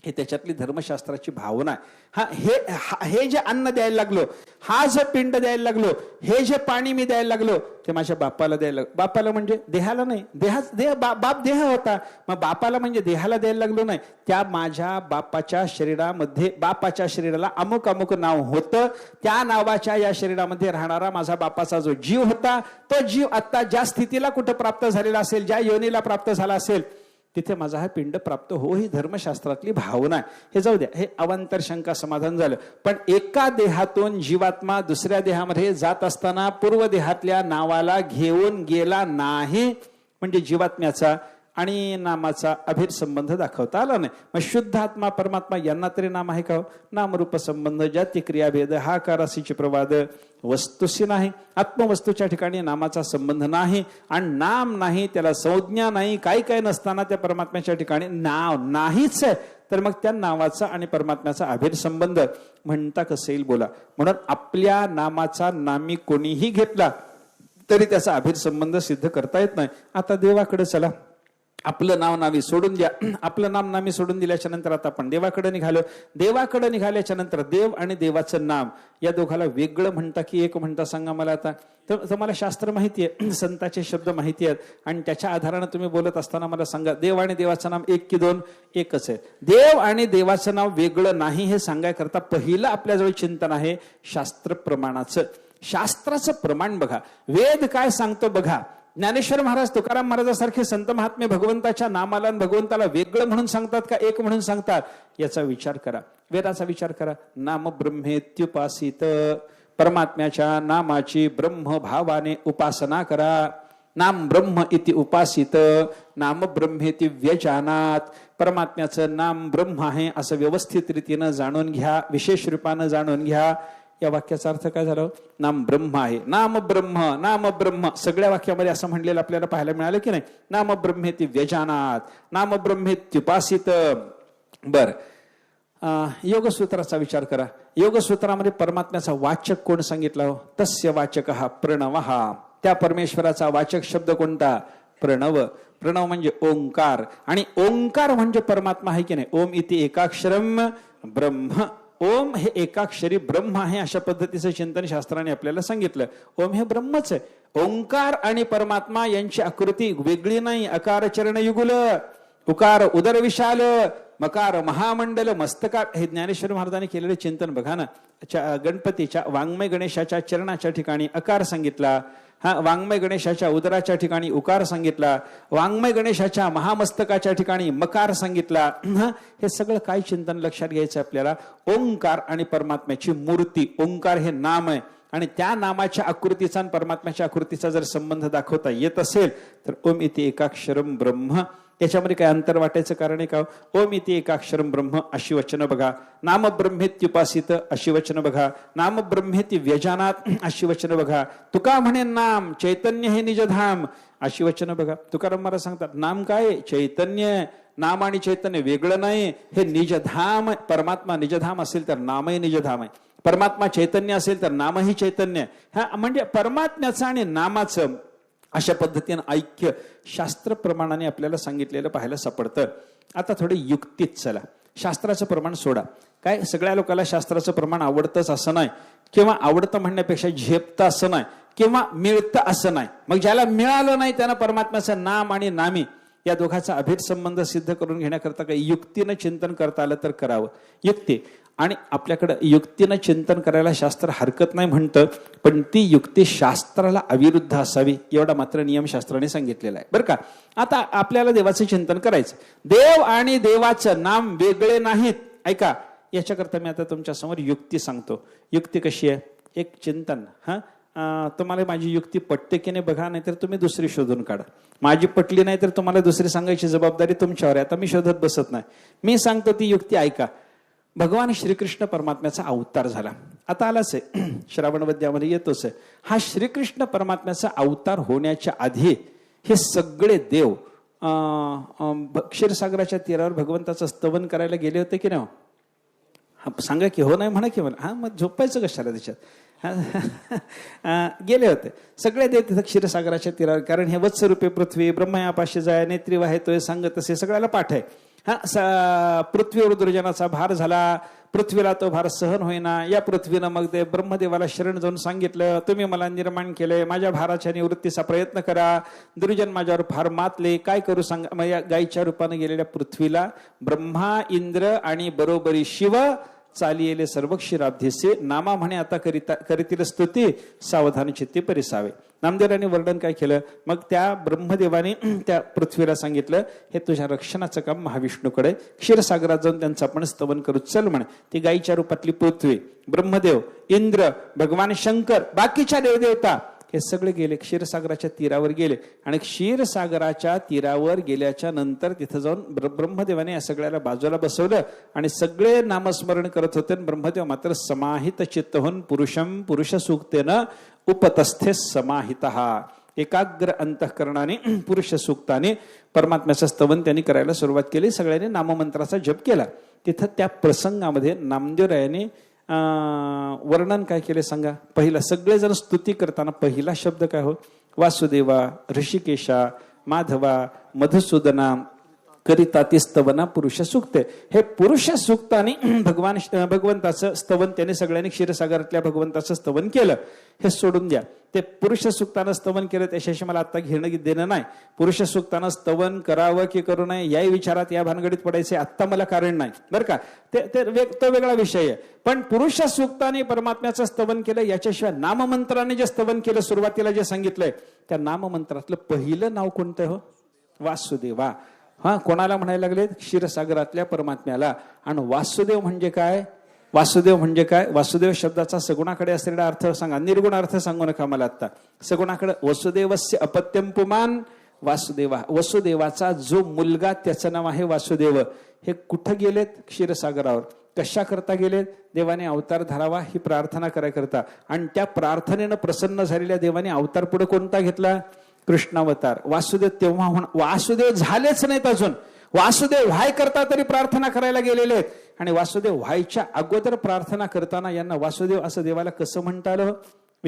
हे त्याच्यातली धर्मशास्त्राची भावना आहे. हे जे अन्न द्यायला लागलो, हा जो पिंड द्यायला लागलो, हे जे पाणी मी द्यायला लागलो, ते माझ्या बापाला द्यायला लागलो. बापाला म्हणजे देहाला नाही, बाप देह होता, मग बापाला म्हणजे देहाला द्यायला लागलो नाही. त्या माझ्या बापाच्या शरीरामध्ये, बापाच्या शरीराला अमुक अमुक नाव होतं, त्या नावाच्या या शरीरामध्ये राहणारा माझा बापाचा जो जीव होता, तो जीव आता ज्या स्थितीला कुठं प्राप्त झालेला असेल, ज्या योनीला प्राप्त झाला असेल, तिथे माझा हा पिंड प्राप्त हो, ही धर्मशास्त्रातली भावना आहे. हे जाऊ द्या, हे अवांतर शंका समाधान झालं. पण एका देहातून जीवात्मा दुसऱ्या देहामध्ये जात असताना पूर्व देहातल्या नावाला घेऊन गेला नाही म्हणजे जीवात्म्याचा आणि नामाचा अभेद संबंध दाखवता आला नाही. मग शुद्ध आत्मा परमात्मा यांना तरी नाम आहे का? नामरूप संबंध, जाती क्रियाभेद, हा कारासीचे प्रवाद वस्तुशी नाही. आत्मवस्तूच्या ठिकाणी नामाचा संबंध नाही आणि नाम नाही, त्याला संज्ञा नाही, काही काय नसताना त्या परमात्म्याच्या ठिकाणी नाव नाहीच आहे. तर मग त्या नावाचा आणि परमात्म्याचा अभेद संबंध म्हणता कसं येईल? बोला. म्हणून आपल्या नामाचा नामी कोणीही घेतला तरी त्याचा अभेद संबंध सिद्ध करता येत नाही. आता देवाकडे चला, आपलं नाव नावी सोडून द्या. आपलं नाम नामी सोडून दिल्याच्या नंतर आता आपण देवाकडे निघालो. देवाकडे निघाल्याच्या नंतर देव आणि देवाचं नाम या दोघाला वेगळं म्हणता की एक म्हणता? सांगा मला. आता तर तुम्हाला शास्त्र माहिती आहे, संतांचे शब्द माहिती आहेत आणि त्याच्या आधारानं तुम्ही बोलत असताना मला सांगा, देव आणि देवाचं नाम एक की दोन? एकच आहे. देव आणि देवाचं नाव वेगळं नाही हे सांगायकरता पहिलं आपल्याजवळ चिंतन आहे शास्त्र प्रमाणाचं. शास्त्राचं प्रमाण बघा, वेद काय सांगतो बघा. ज्ञानेश्वर महाराज, तुकाराम महाराजांसारखे संत महात्मे भगवंताच्या नामाला भगवंताला वेगळं म्हणून सांगतात का एक म्हणून सांगतात? याचा विचार करा, वेदाचा विचार करा. नाम ब्रह्मेत्युपासित, परमात्म्याच्या नामाची ब्रह्म भावाने उपासना करा. नाम ब्रह्म इति उपासित, नाम ब्रह्मेति व्यजानात. परमात्म्याचं नाम ब्रह्म आहे असं व्यवस्थित रीतीनं जाणून घ्या, विशेष रूपानं जाणून घ्या. या वाक्याचा अर्थ काय झाला? नाम ब्रह्म आहे. नाम ब्रह्म, नाम ब्रह्म सगळ्या वाक्यामध्ये असं म्हणलेलं आपल्याला पाहायला मिळालं की नाही? नाम ब्रह्मेति व्यजानात, नाम ब्रह्मेत्युपासित. बर, योगसूत्राचा विचार करा. योगसूत्रामध्ये परमात्म्याचा वाचक कोण सांगितला? तस्य वाचक हा प्रणव. त्या परमेश्वराचा वाचक शब्द कोणता? प्रणव. प्रणव म्हणजे ओंकार, आणि ओंकार म्हणजे परमात्मा आहे की नाही? ओम इति एकाक्षरम ब्रह्म. ओम हे एकाक्षरी ब्रह्म आहे अशा पद्धतीचं चिंतन शास्त्राने आपल्याला सांगितलं. ओम हे ब्रह्मच आहे. ओंकार आणि परमात्मा यांची आकृती वेगळी नाही. अकार चरण युगुल, उकार उदर विशाल, मकार महामंडल मस्तका. हे ज्ञानेश्वर महाराजांनी केलेले चिंतन बघा ना. गणपतीच्या वाङ्मय गणेशाच्या चरणाच्या ठिकाणी अकार सांगितला, वाङ्मय गणेशाच्या उदराच्या ठिकाणी उकार सांगितला, वाङ्मय गणेशाच्या महामस्तकाच्या ठिकाणी मकार सांगितला. हे सगळं काय चिंतन लक्षात घ्यायचं आपल्याला. ओंकार आणि परमात्म्याची मूर्ती. ओंकार हे नाम आहे आणि त्या नामाच्या आकृतीचा आणि परमात्म्याच्या आकृतीचा जर संबंध दाखवता येत असेल तर ओम इति एकाक्षरम ब्रह्म. याच्यामध्ये काय अंतर वाटायचं कारण आहे का. ओम इति एकाक्षरम ब्रह्म अशी वचनं बघा. नाम ब्रह्मेत्युपासित अशी वचनं बघा. नाम ब्रह्मेति व्यजानात अशी वचनं बघा. तुका म्हणे नाम चैतन्य हे निजधाम अशी वचनं बघा. तुकाराम महाराज सांगतात नाम काय चैतन्य. नाम आणि चैतन्य वेगळं नाही, हे निजधाम. परमात्मा निजधाम असेल तर नामही निजधाम आहे. परमात्मा चैतन्य असेल तर नामही चैतन्य. म्हणजे परमात्म्याचं आणि नामाचं अशा पद्धतीनं ऐक्य शास्त्र प्रमाणाने आपल्याला सांगितलेलं पाहायला सापडतं. आता थोडी युक्तीत चला. शास्त्राचं प्रमाण सोडा. काय सगळ्या लोकांना शास्त्राचं प्रमाण आवडतंच असं नाही, किंवा आवडतं म्हणण्यापेक्षा झेपतं असं नाही, किंवा मिळतं असं नाही. मग ज्याला मिळालं नाही त्यानं परमात्म्याचं नाम आणि नामी या दोघांचा अभेद संबंध सिद्ध करून घेण्याकरता काही युक्तीनं चिंतन करता आलं तर करावं. युक्ती आणि आपल्याकडं युक्तीनं चिंतन करायला शास्त्र हरकत नाही म्हणतं, पण ती युक्ती शास्त्राला अविरुद्ध असावी एवढा मात्र नियम शास्त्राने सांगितलेला आहे बरं का. आता आपल्याला देवाचं चिंतन करायचं. देव आणि देवाचं नाम वेगळे नाहीत. ऐका, याच्याकरता मी आता तुमच्या समोर युक्ती सांगतो. युक्ती कशी आहे. एक चिंतन. तुम्हाला माझी युक्ती पटते की नाही बघा, नाहीतर तुम्ही दुसरी शोधून काढा. माझी पटली नाही तर तुम्हाला दुसरी सांगायची जबाबदारी तुमच्यावर आहे. आता मी शोधत बसत नाही, मी सांगतो ती युक्ती ऐका. भगवान श्रीकृष्ण परमात्म्याचा अवतार झाला. आता आलाच आहे, श्रावण वद्यामध्ये येतोच आहे. हा श्रीकृष्ण परमात्म्याचा अवतार होण्याच्या आधी हे सगळे देव क्षीरसागराच्या तीरावर भगवंताचं स्तवन करायला गेले होते की नाही. सांगा की हो नाही म्हणा की म्हणा. मग झोपायचं कशाला त्याच्यात. गेले होते सगळे देव तिथं क्षीरसागराच्या तीरावर. कारण हे वत्सरूपे पृथ्वी ब्रह्मयापाशी जाय नेत्री वाहेतोय सांगत असे सगळ्याला पाठ आहे. पृथ्वीवर दुर्जनाचा भार झाला, पृथ्वीला तो भार सहन होईना. या पृथ्वीनं मग ते ब्रह्मदेवाला शरण जाऊन सांगितलं, तुम्ही मला निर्माण केलंय, माझ्या भाराच्या निवृत्तीचा प्रयत्न करा. दुर्जन माझ्यावर फार मातले, काय करू सांगा. मग या गायीच्या रूपाने गेलेल्या पृथ्वीला ब्रह्मा इंद्र आणि बरोबरी शिव चालियेले सर्व क्षीराब्धीसे नामा म्हणे आता करीतील स्तुती सावधान चित्ती परिसावे. नामदेवांनी वर्णन काय केलं. मग त्या ब्रह्मदेवाने त्या पृथ्वीला सांगितलं, हे तुझ्या रक्षणाचं काम महाविष्णूकडे, क्षीरसागरात जाऊन त्यांचं आपण स्तवन करू चल म्हणे. ती गायीच्या रूपातली पृथ्वी, ब्रह्मदेव, इंद्र, भगवान शंकर, बाकीच्या देवदेवता हे सगळे गेले क्षीरसागराच्या तीरावर गेले. आणि क्षीरसागराच्या तीरावर गेल्याच्या नंतर तिथं जाऊन ब्रह्मदेवाने या सगळ्याला बाजूला बसवलं आणि सगळे नामस्मरण करत होते. ब्रह्मदेव मात्र समाहित चित्त होऊन पुरुषम पुरुष सूक्तेनं उपतस्थे समाहित, एकाग्र अंतःकरणाने पुरुष सूक्ताने परमात्म्याचं स्तवन त्यांनी करायला सुरुवात केली. सगळ्यांनी नाममंत्राचा जप केला. तिथं त्या प्रसंगामध्ये नामदेवरायाने वर्णन काय केले सांगा. पहिला सगळेजण स्तुती करताना पहिला शब्द काय हो. वासुदेवा, ऋषिकेशा, माधवा, मधुसूदना करिताती स्तवना पुरुष सूक्ते. हे पुरुष सूक्ताने भगवंताचं स्तवन त्याने सगळ्यांनी क्षीरसागरातल्या भगवंताचं स्तवन केलं. हे सोडून द्या, ते पुरुष सूक्तानं स्तवन केलं त्याच्याशी मला आता घेणं देणं नाही. पुरुष सूक्तानं स्तवन करावं की करू नये याही विचारात या भानगडीत पडायचे आत्ता मला कारण नाही बरं का. तो वेगळा विषय आहे. पण पुरुष सूक्ताने परमात्म्याचं स्तवन केलं. याच्याशिवाय नाममंत्राने जे स्तवन केलं सुरुवातीला जे सांगितलंय त्या नाममंत्रातलं पहिलं नाव कोणतं हो. वासुदेवा. कोणाला म्हणायला लागले. क्षीरसागरातल्या परमात्म्याला. आणि वासुदेव म्हणजे काय. वासुदेव म्हणजे काय. वासुदेव शब्दाचा सगुणाकडे असलेला अर्थ सांगा. निर्गुण अर्थ सांगू नका मला आता. सगुणाकडे वसुदेवस्य अपत्यम पुमान वासुदेवा. वसुदेवाचा जो मुलगा त्याचं नाव आहे वासुदेव. हे कुठं गेलेत. क्षीरसागरावर. कशा करता गेलेत. देवाने अवतार धरावा ही प्रार्थना करायकरता. आणि त्या प्रार्थनेनं प्रसन्न झालेल्या देवाने अवतार पुढे कोणता घेतला. कृष्णावतार. वासुदेव तेव्हा वासुदेव झालेच नाहीत अजून. वासुदेव व्हाय करता तरी प्रार्थना करायला गेलेले आहेत. आणि वासुदेव व्हायच्या अगोदर प्रार्थना करताना यांना वासुदेव असं देवाला कसं म्हणता आलं.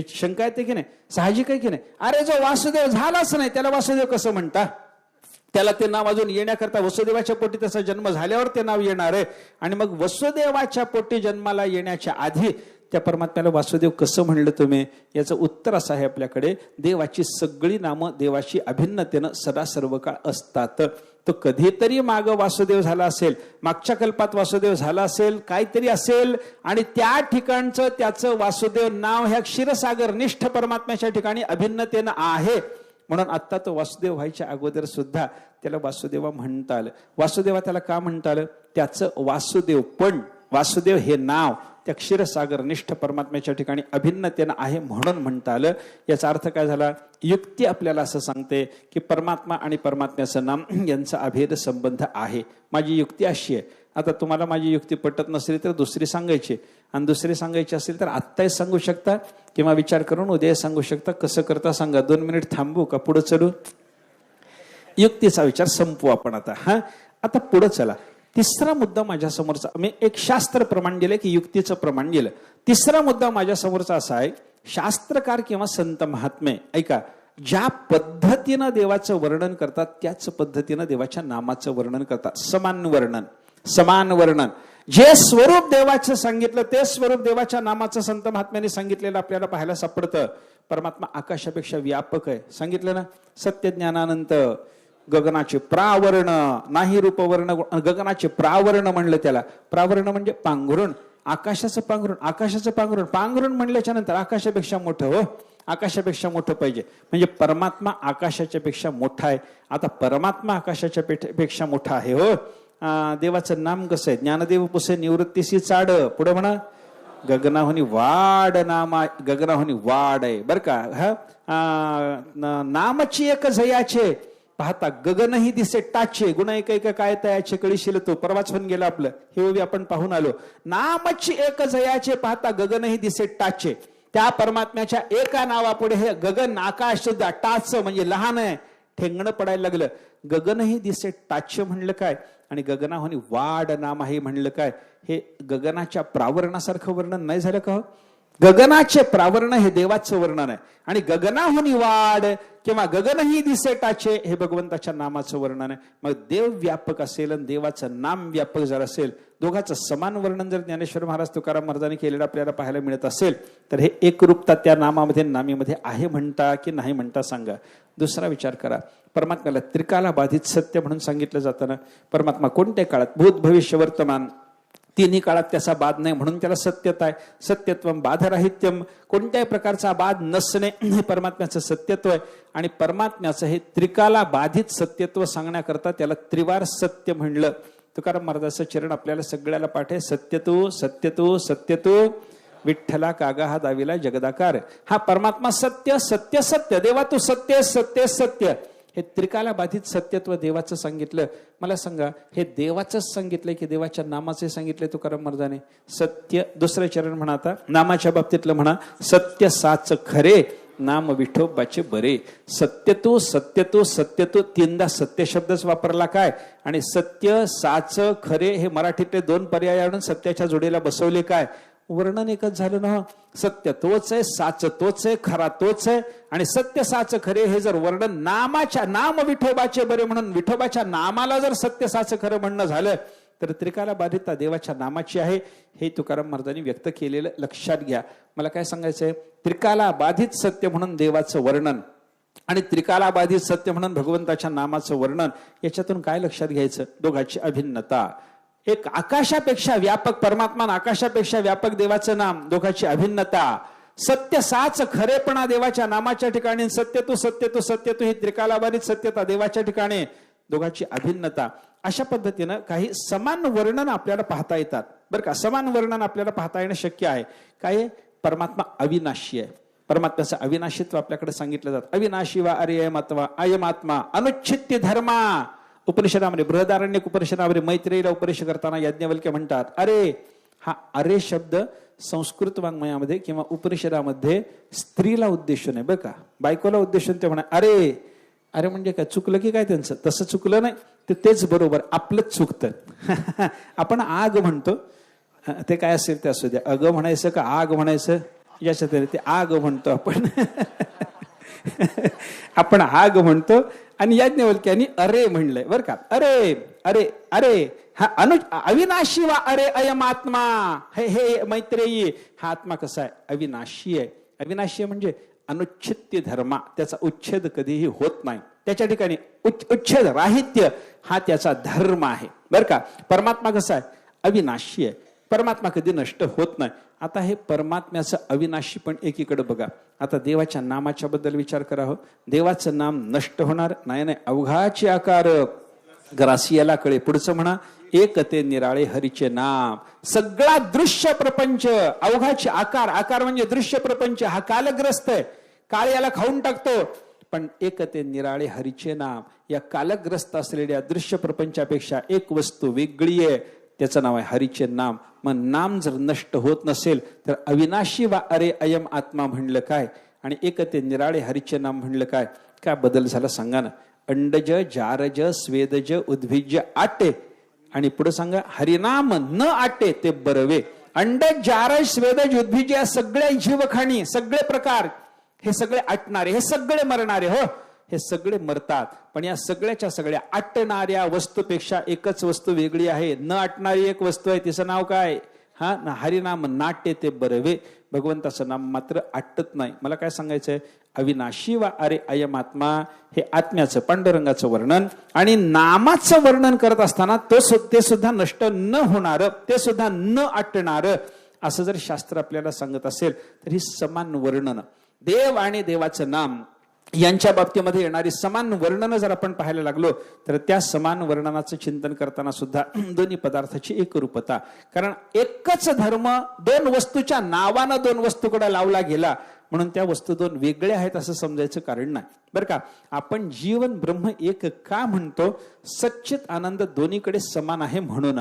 शंका येते की नाही. साहजिक आहे की नाही. अरे जो वासुदेव झालाच नाही त्याला वासुदेव कसं म्हणता. त्याला ते नाव अजून येण्याकरता वसुदेवाच्या पोटी त्याचा जन्म झाल्यावर ते नाव येणार आहे. आणि मग वसुदेवाच्या पोटी जन्माला येण्याच्या आधी त्या परमात्म्याला वासुदेव कसं म्हणलं तुम्ही? याचं उत्तर असं आहे आपल्याकडे, देवाची सगळी नामं देवाची अभिन्नतेनं सदा सर्व काळ असतात. तो कधीतरी माग वासुदेव झाला असेल, मागच्या कल्पात वासुदेव झाला असेल, काहीतरी असेल, आणि त्या ठिकाणचं त्याचं वासुदेव नाव ह्या क्षीरसागर निष्ठ परमात्म्याच्या ठिकाणी अभिन्नतेनं आहे. म्हणून आता तो वासुदेव व्हायच्या अगोदर सुद्धा त्याला वासुदेवा म्हणता आलं. वासुदेवा त्याला का म्हणता आलं? त्याचं वासुदेव पण वासुदेव हे नाव त्या क्षीरसागर निष्ठ परमात्म्याच्या ठिकाणी अभिन्नतेनं आहे म्हणून म्हणता आलं. याचा अर्थ काय झाला? युक्ती आपल्याला असं सांगते की परमात्मा आणि परमात्म्याचं नाम यांचा अभेद संबंध आहे. माझी युक्ती अशी आहे. आता तुम्हाला माझी युक्ती पटत नसली तर दुसरी सांगायची, आणि दुसरी सांगायची असेल तर आत्ताही सांगू शकता किंवा विचार करून उद्या सांगू शकता. कसं करता सांगा. 2 मिनिट थांबू का पुढे चलू? युक्तीचा विचार संपवू आपण आता. आता पुढे चला. तिसरा मुद्दा माझ्या समोरचा, मी एक शास्त्र प्रमाण दिलं की युक्तीचं प्रमाण दिलं. तिसरा मुद्दा माझ्या समोरचा असा आहे, शास्त्रकार किंवा संत महात्मे ऐका, ज्या पद्धतीनं देवाचं वर्णन करतात त्याच पद्धतीनं देवाच्या नामाचं वर्णन करतात. समान वर्णन. जे स्वरूप देवाचं सांगितलं ते स्वरूप देवाच्या नामाचं संत महात्म्याने सांगितलेलं आपल्याला पाहायला सापडतं. परमात्मा आकाशापेक्षा व्यापक आहे, सांगितलं ना. सत्य ज्ञानानंत गगनाचे प्रावरण नाही रूपवर्ण, गगनाचे प्रावरण म्हणलं त्याला. प्रावरण म्हणजे पांघरुण, आकाशाचं पांघरुण. आकाशाचं पांघरुण, पांघरुण म्हणल्याच्या नंतर आकाशापेक्षा मोठं, हो आकाशापेक्षा मोठं पाहिजे. म्हणजे परमात्मा आकाशाच्या पेक्षा मोठा आहे. आता परमात्मा आकाशाच्या पेक्षा मोठा आहे. हो, देवाचं नाम कसं आहे? ज्ञानदेव पुसे निवृत्तीसी चाड. पुढे म्हणा, गगनाहुनी वाड नामा, गगनाहुनी वाड आहे बरं का. नामची एक जयाचे पाहता गगनही दिसे टाचे, गुण एक काय तयाचे कळीशील तो. परवाच होऊन गेला आपलं, हे आपण पाहून आलो. नामची एक जयाचे पाहता गगनही दिसे टाचे. त्या परमात्म्याच्या एका नावापुढे हे गगन आकाश सुद्धा टाच म्हणजे लहान आहे, ठेंगणं पडायला लागलं. गगनही दिसे टाच म्हणलं काय, आणि गगनाहुनी वाड नाम आहे म्हणलं काय. हे गगनाच्या प्रावरणासारखं वर्णन नाही झालं का? गगनाचे प्रावरण हे देवाचं वर्णन आहे, आणि गगनाहुनी वाड किंवा गगनही दिसे टाचे हे भगवंताच्या नामाचं वर्णन आहे. मग देव व्यापक असेल आणि देवाचं नाम व्यापक जर असेल, दोघांचं समान वर्णन जर ज्ञानेश्वर महाराज तुकाराम महाराजांनी केलेलं आपल्याला पाहायला मिळत असेल, तर हे एकरूपता त्या नामामध्ये नामीमध्ये आहे म्हणता की नाही म्हणता सांगा. दुसरा विचार करा. परमात्म्याला त्रिकाला बाधित सत्य म्हणून सांगितलं जातं ना. परमात्मा कोणत्या काळात, भूत भविष्य वर्तमान तिन्ही काळात त्याचा बाध नाही म्हणून त्याला सत्यता आहे. सत्यत्वम बाधराहित्यम, कोणत्याही प्रकारचा बाध नसणे हे परमात्म्याचं सत्यत्व आहे. आणि परमात्म्याचं हे त्रिकाला बाधित सत्यत्व सांगण्याकरता त्याला त्रिवार सत्य म्हणलं. तुकाराम महाराजाचं चरण आपल्याला सगळ्याला पाठ आहे. सत्यतो सत्यतो सत्यतो विठ्ठला कागा हा दाविला जगदाकार. हा परमात्मा सत्य सत्य सत्य, देवा तू सत्य सत्य सत्य, हे त्रिकाला बाधित सत्यत्व देवाचं सांगितलं. मला सांगा, हे देवाचंच सांगितलंय की देवाच्या नामाचे सांगितले तुकाराम महाराजांनी? सत्य, दुसरं चरण म्हणा आता नामाच्या बाबतीतलं म्हणा, सत्य साच खरे नाम विठोबाचे बरे. सत्यतो सत्यतो सत्यतो, तीनदा सत्य शब्दच वापरला काय, आणि सत्य साच खरे हे मराठीतले 2 पर्याय आणून सत्याच्या जोडीला बसवले काय. वर्णन एकच झालं ना. सत्य तोच आहे, साच तोच आहे, खरा तोच आहे. आणि सत्य साच खरे हे जर वर्णन नामाच्या, नाम विठोबाचे बरे म्हणून विठोबाच्या नामाला जर सत्य साच खरं म्हणणं झालं, तर त्रिकाला बाधितता देवाच्या नामाची आहे हे तुकाराम महाराजांनी व्यक्त केलेलं लक्षात घ्या. मला काय सांगायचंय, त्रिकाला बाधित सत्य म्हणून देवाचं वर्णन आणि त्रिकाला बाधित सत्य म्हणून भगवंताच्या नामाचं वर्णन, याच्यातून काय लक्षात घ्यायचं? दोघांची अभिन्नता. एक आकाशापेक्षा व्यापक परमात्मा, आकाशापेक्षा व्यापक देवाचं नाम, दोघांची अभिन्नता. सत्य साच खरेपणा देवाच्या नामाच्या ठिकाणी, सत्यतो सत्यतो सत्यतो ही त्रिकालाबाधित सत्यता देवाच्या ठिकाणी, दोघांची अभिन्नता. अशा पद्धतीनं काही समान वर्णन आपल्याला पाहता येतात बरं का. समान वर्णन आपल्याला पाहता येणं शक्य आहे. काय? परमात्मा अविनाशी आहे. परमात्म्याचं अविनाशीत्व आपल्याकडे सांगितलं जातं. अविनाशी वा अयमात्मा अनुच्छित्य धर्मा. उपनिषदामध्ये बृहदारण्यक उपनिषदामध्ये मैत्रेयीला उपदेश करताना याज्ञवल्क्य म्हणतात, अरे, हा अरे शब्द संस्कृत वाङ्मयामध्ये किंवा उपनिषदामध्ये स्त्रीला उद्देशून आहे बरं का, बायकोला उद्देशून ते म्हणा अरे. अरे म्हणजे काय, चुकलं की काय त्यांचं? तसं चुकलं नाही, तेच बरोबर, आपलंच चुकतं. आपण आग म्हणतो, ते काय असेल ते असू द्या, अग म्हणायचं का आग म्हणायचं, याच्यात ते आग म्हणतो आपण. आपण आग म्हणतो आणि याज्ञवल्क्यांनी अरे म्हणलंय बरं का. अरे अरे अरे हा अविनाशी वा अरे अयम आत्मा, हे मैत्रेयी, हा आत्मा कसा आहे? अविनाशी आहे. अविनाशी म्हणजे अनुच्छिद्य धर्मा, त्याचा उच्छेद कधीही होत नाही. त्याच्या ठिकाणी उच्छेद राहित्य हा त्याचा धर्म आहे. बरं का? परमात्मा कसा आहे? अविनाशी आहे. परमात्मा कधी नष्ट होत नाही. आता हे परमात्म्याचं अविनाशी पण एकीकडे बघा. आता देवाच्या नामाच्या बद्दल विचार करा. हो, देवाचं नाम नष्ट होणार नाही. नाही, अवघाचे आकार ग्रासियाला कळे. पुढचं म्हणा, एक ते निराळे हरीचे नाम. सगळा दृश्य प्रपंच, अवघाचे आकार, आकार म्हणजे दृश्य प्रपंच, हा कालग्रस्त आहे. काळ याला खाऊन टाकतो. पण एक ते निराळे हरीचे नाम, या कालग्रस्त असलेल्या दृश्य प्रपंचापेक्षा एक वस्तू वेगळी आहे, त्याचं नाव आहे हरीचे नाम. मग नाम जर नष्ट होत नसेल तर अविनाशी वा अरे अयम आत्मा म्हणलं काय आणि एक ते निराळे हरीचे नाम म्हणलं काय? काय बदल झाला सांगा ना. अंडज जारज स्वेदज उद्भिज आटे आणि पुढे सांगा हरिनाम न आटे ते बरवे. अंडज जारज स्वेदज उद्भिज या सगळ्या जीवखाणी, सगळे प्रकार, हे सगळे आटणारे, हे सगळे मरणारे. हो, हे सगळे मरतात. पण या सगळ्याच्या सगळ्या आटणाऱ्या वस्तूपेक्षा एकच वस्तू वेगळी आहे. न आटणारी एक वस्तू आहे, तिचं नाव काय? हा, हरिनाम नाट्य ते बरवे. भगवंताचं नाम मात्र आटत नाही. मला काय सांगायचंय? अविनाशी वा अरे अयम आत्मा, हे आत्म्याचं, पांडुरंगाचं वर्णन आणि नामाचं वर्णन करत असताना ते सुद्धा नष्ट न होणार, ते सुद्धा न आटणार, असं जर शास्त्र आपल्याला सांगत असेल तर ही समान वर्णन, देव आणि देवाचं नाम यांच्या बाबतीमध्ये येणारी समान वर्णनं जर आपण पाहायला लागलो तर त्या समान वर्णनाचं चिंतन करताना सुद्धा दोन्ही पदार्थाची एकरूपता. कारण एकच धर्म दोन वस्तूच्या नावानं दोन वस्तूकडे लावला गेला म्हणून त्या वस्तू दोन वेगळ्या आहेत असं समजायचं कारण नाही. बरं का? आपण जीवन ब्रह्म एक का म्हणतो? सच्चित आनंद दोन्हीकडे समान आहे म्हणून.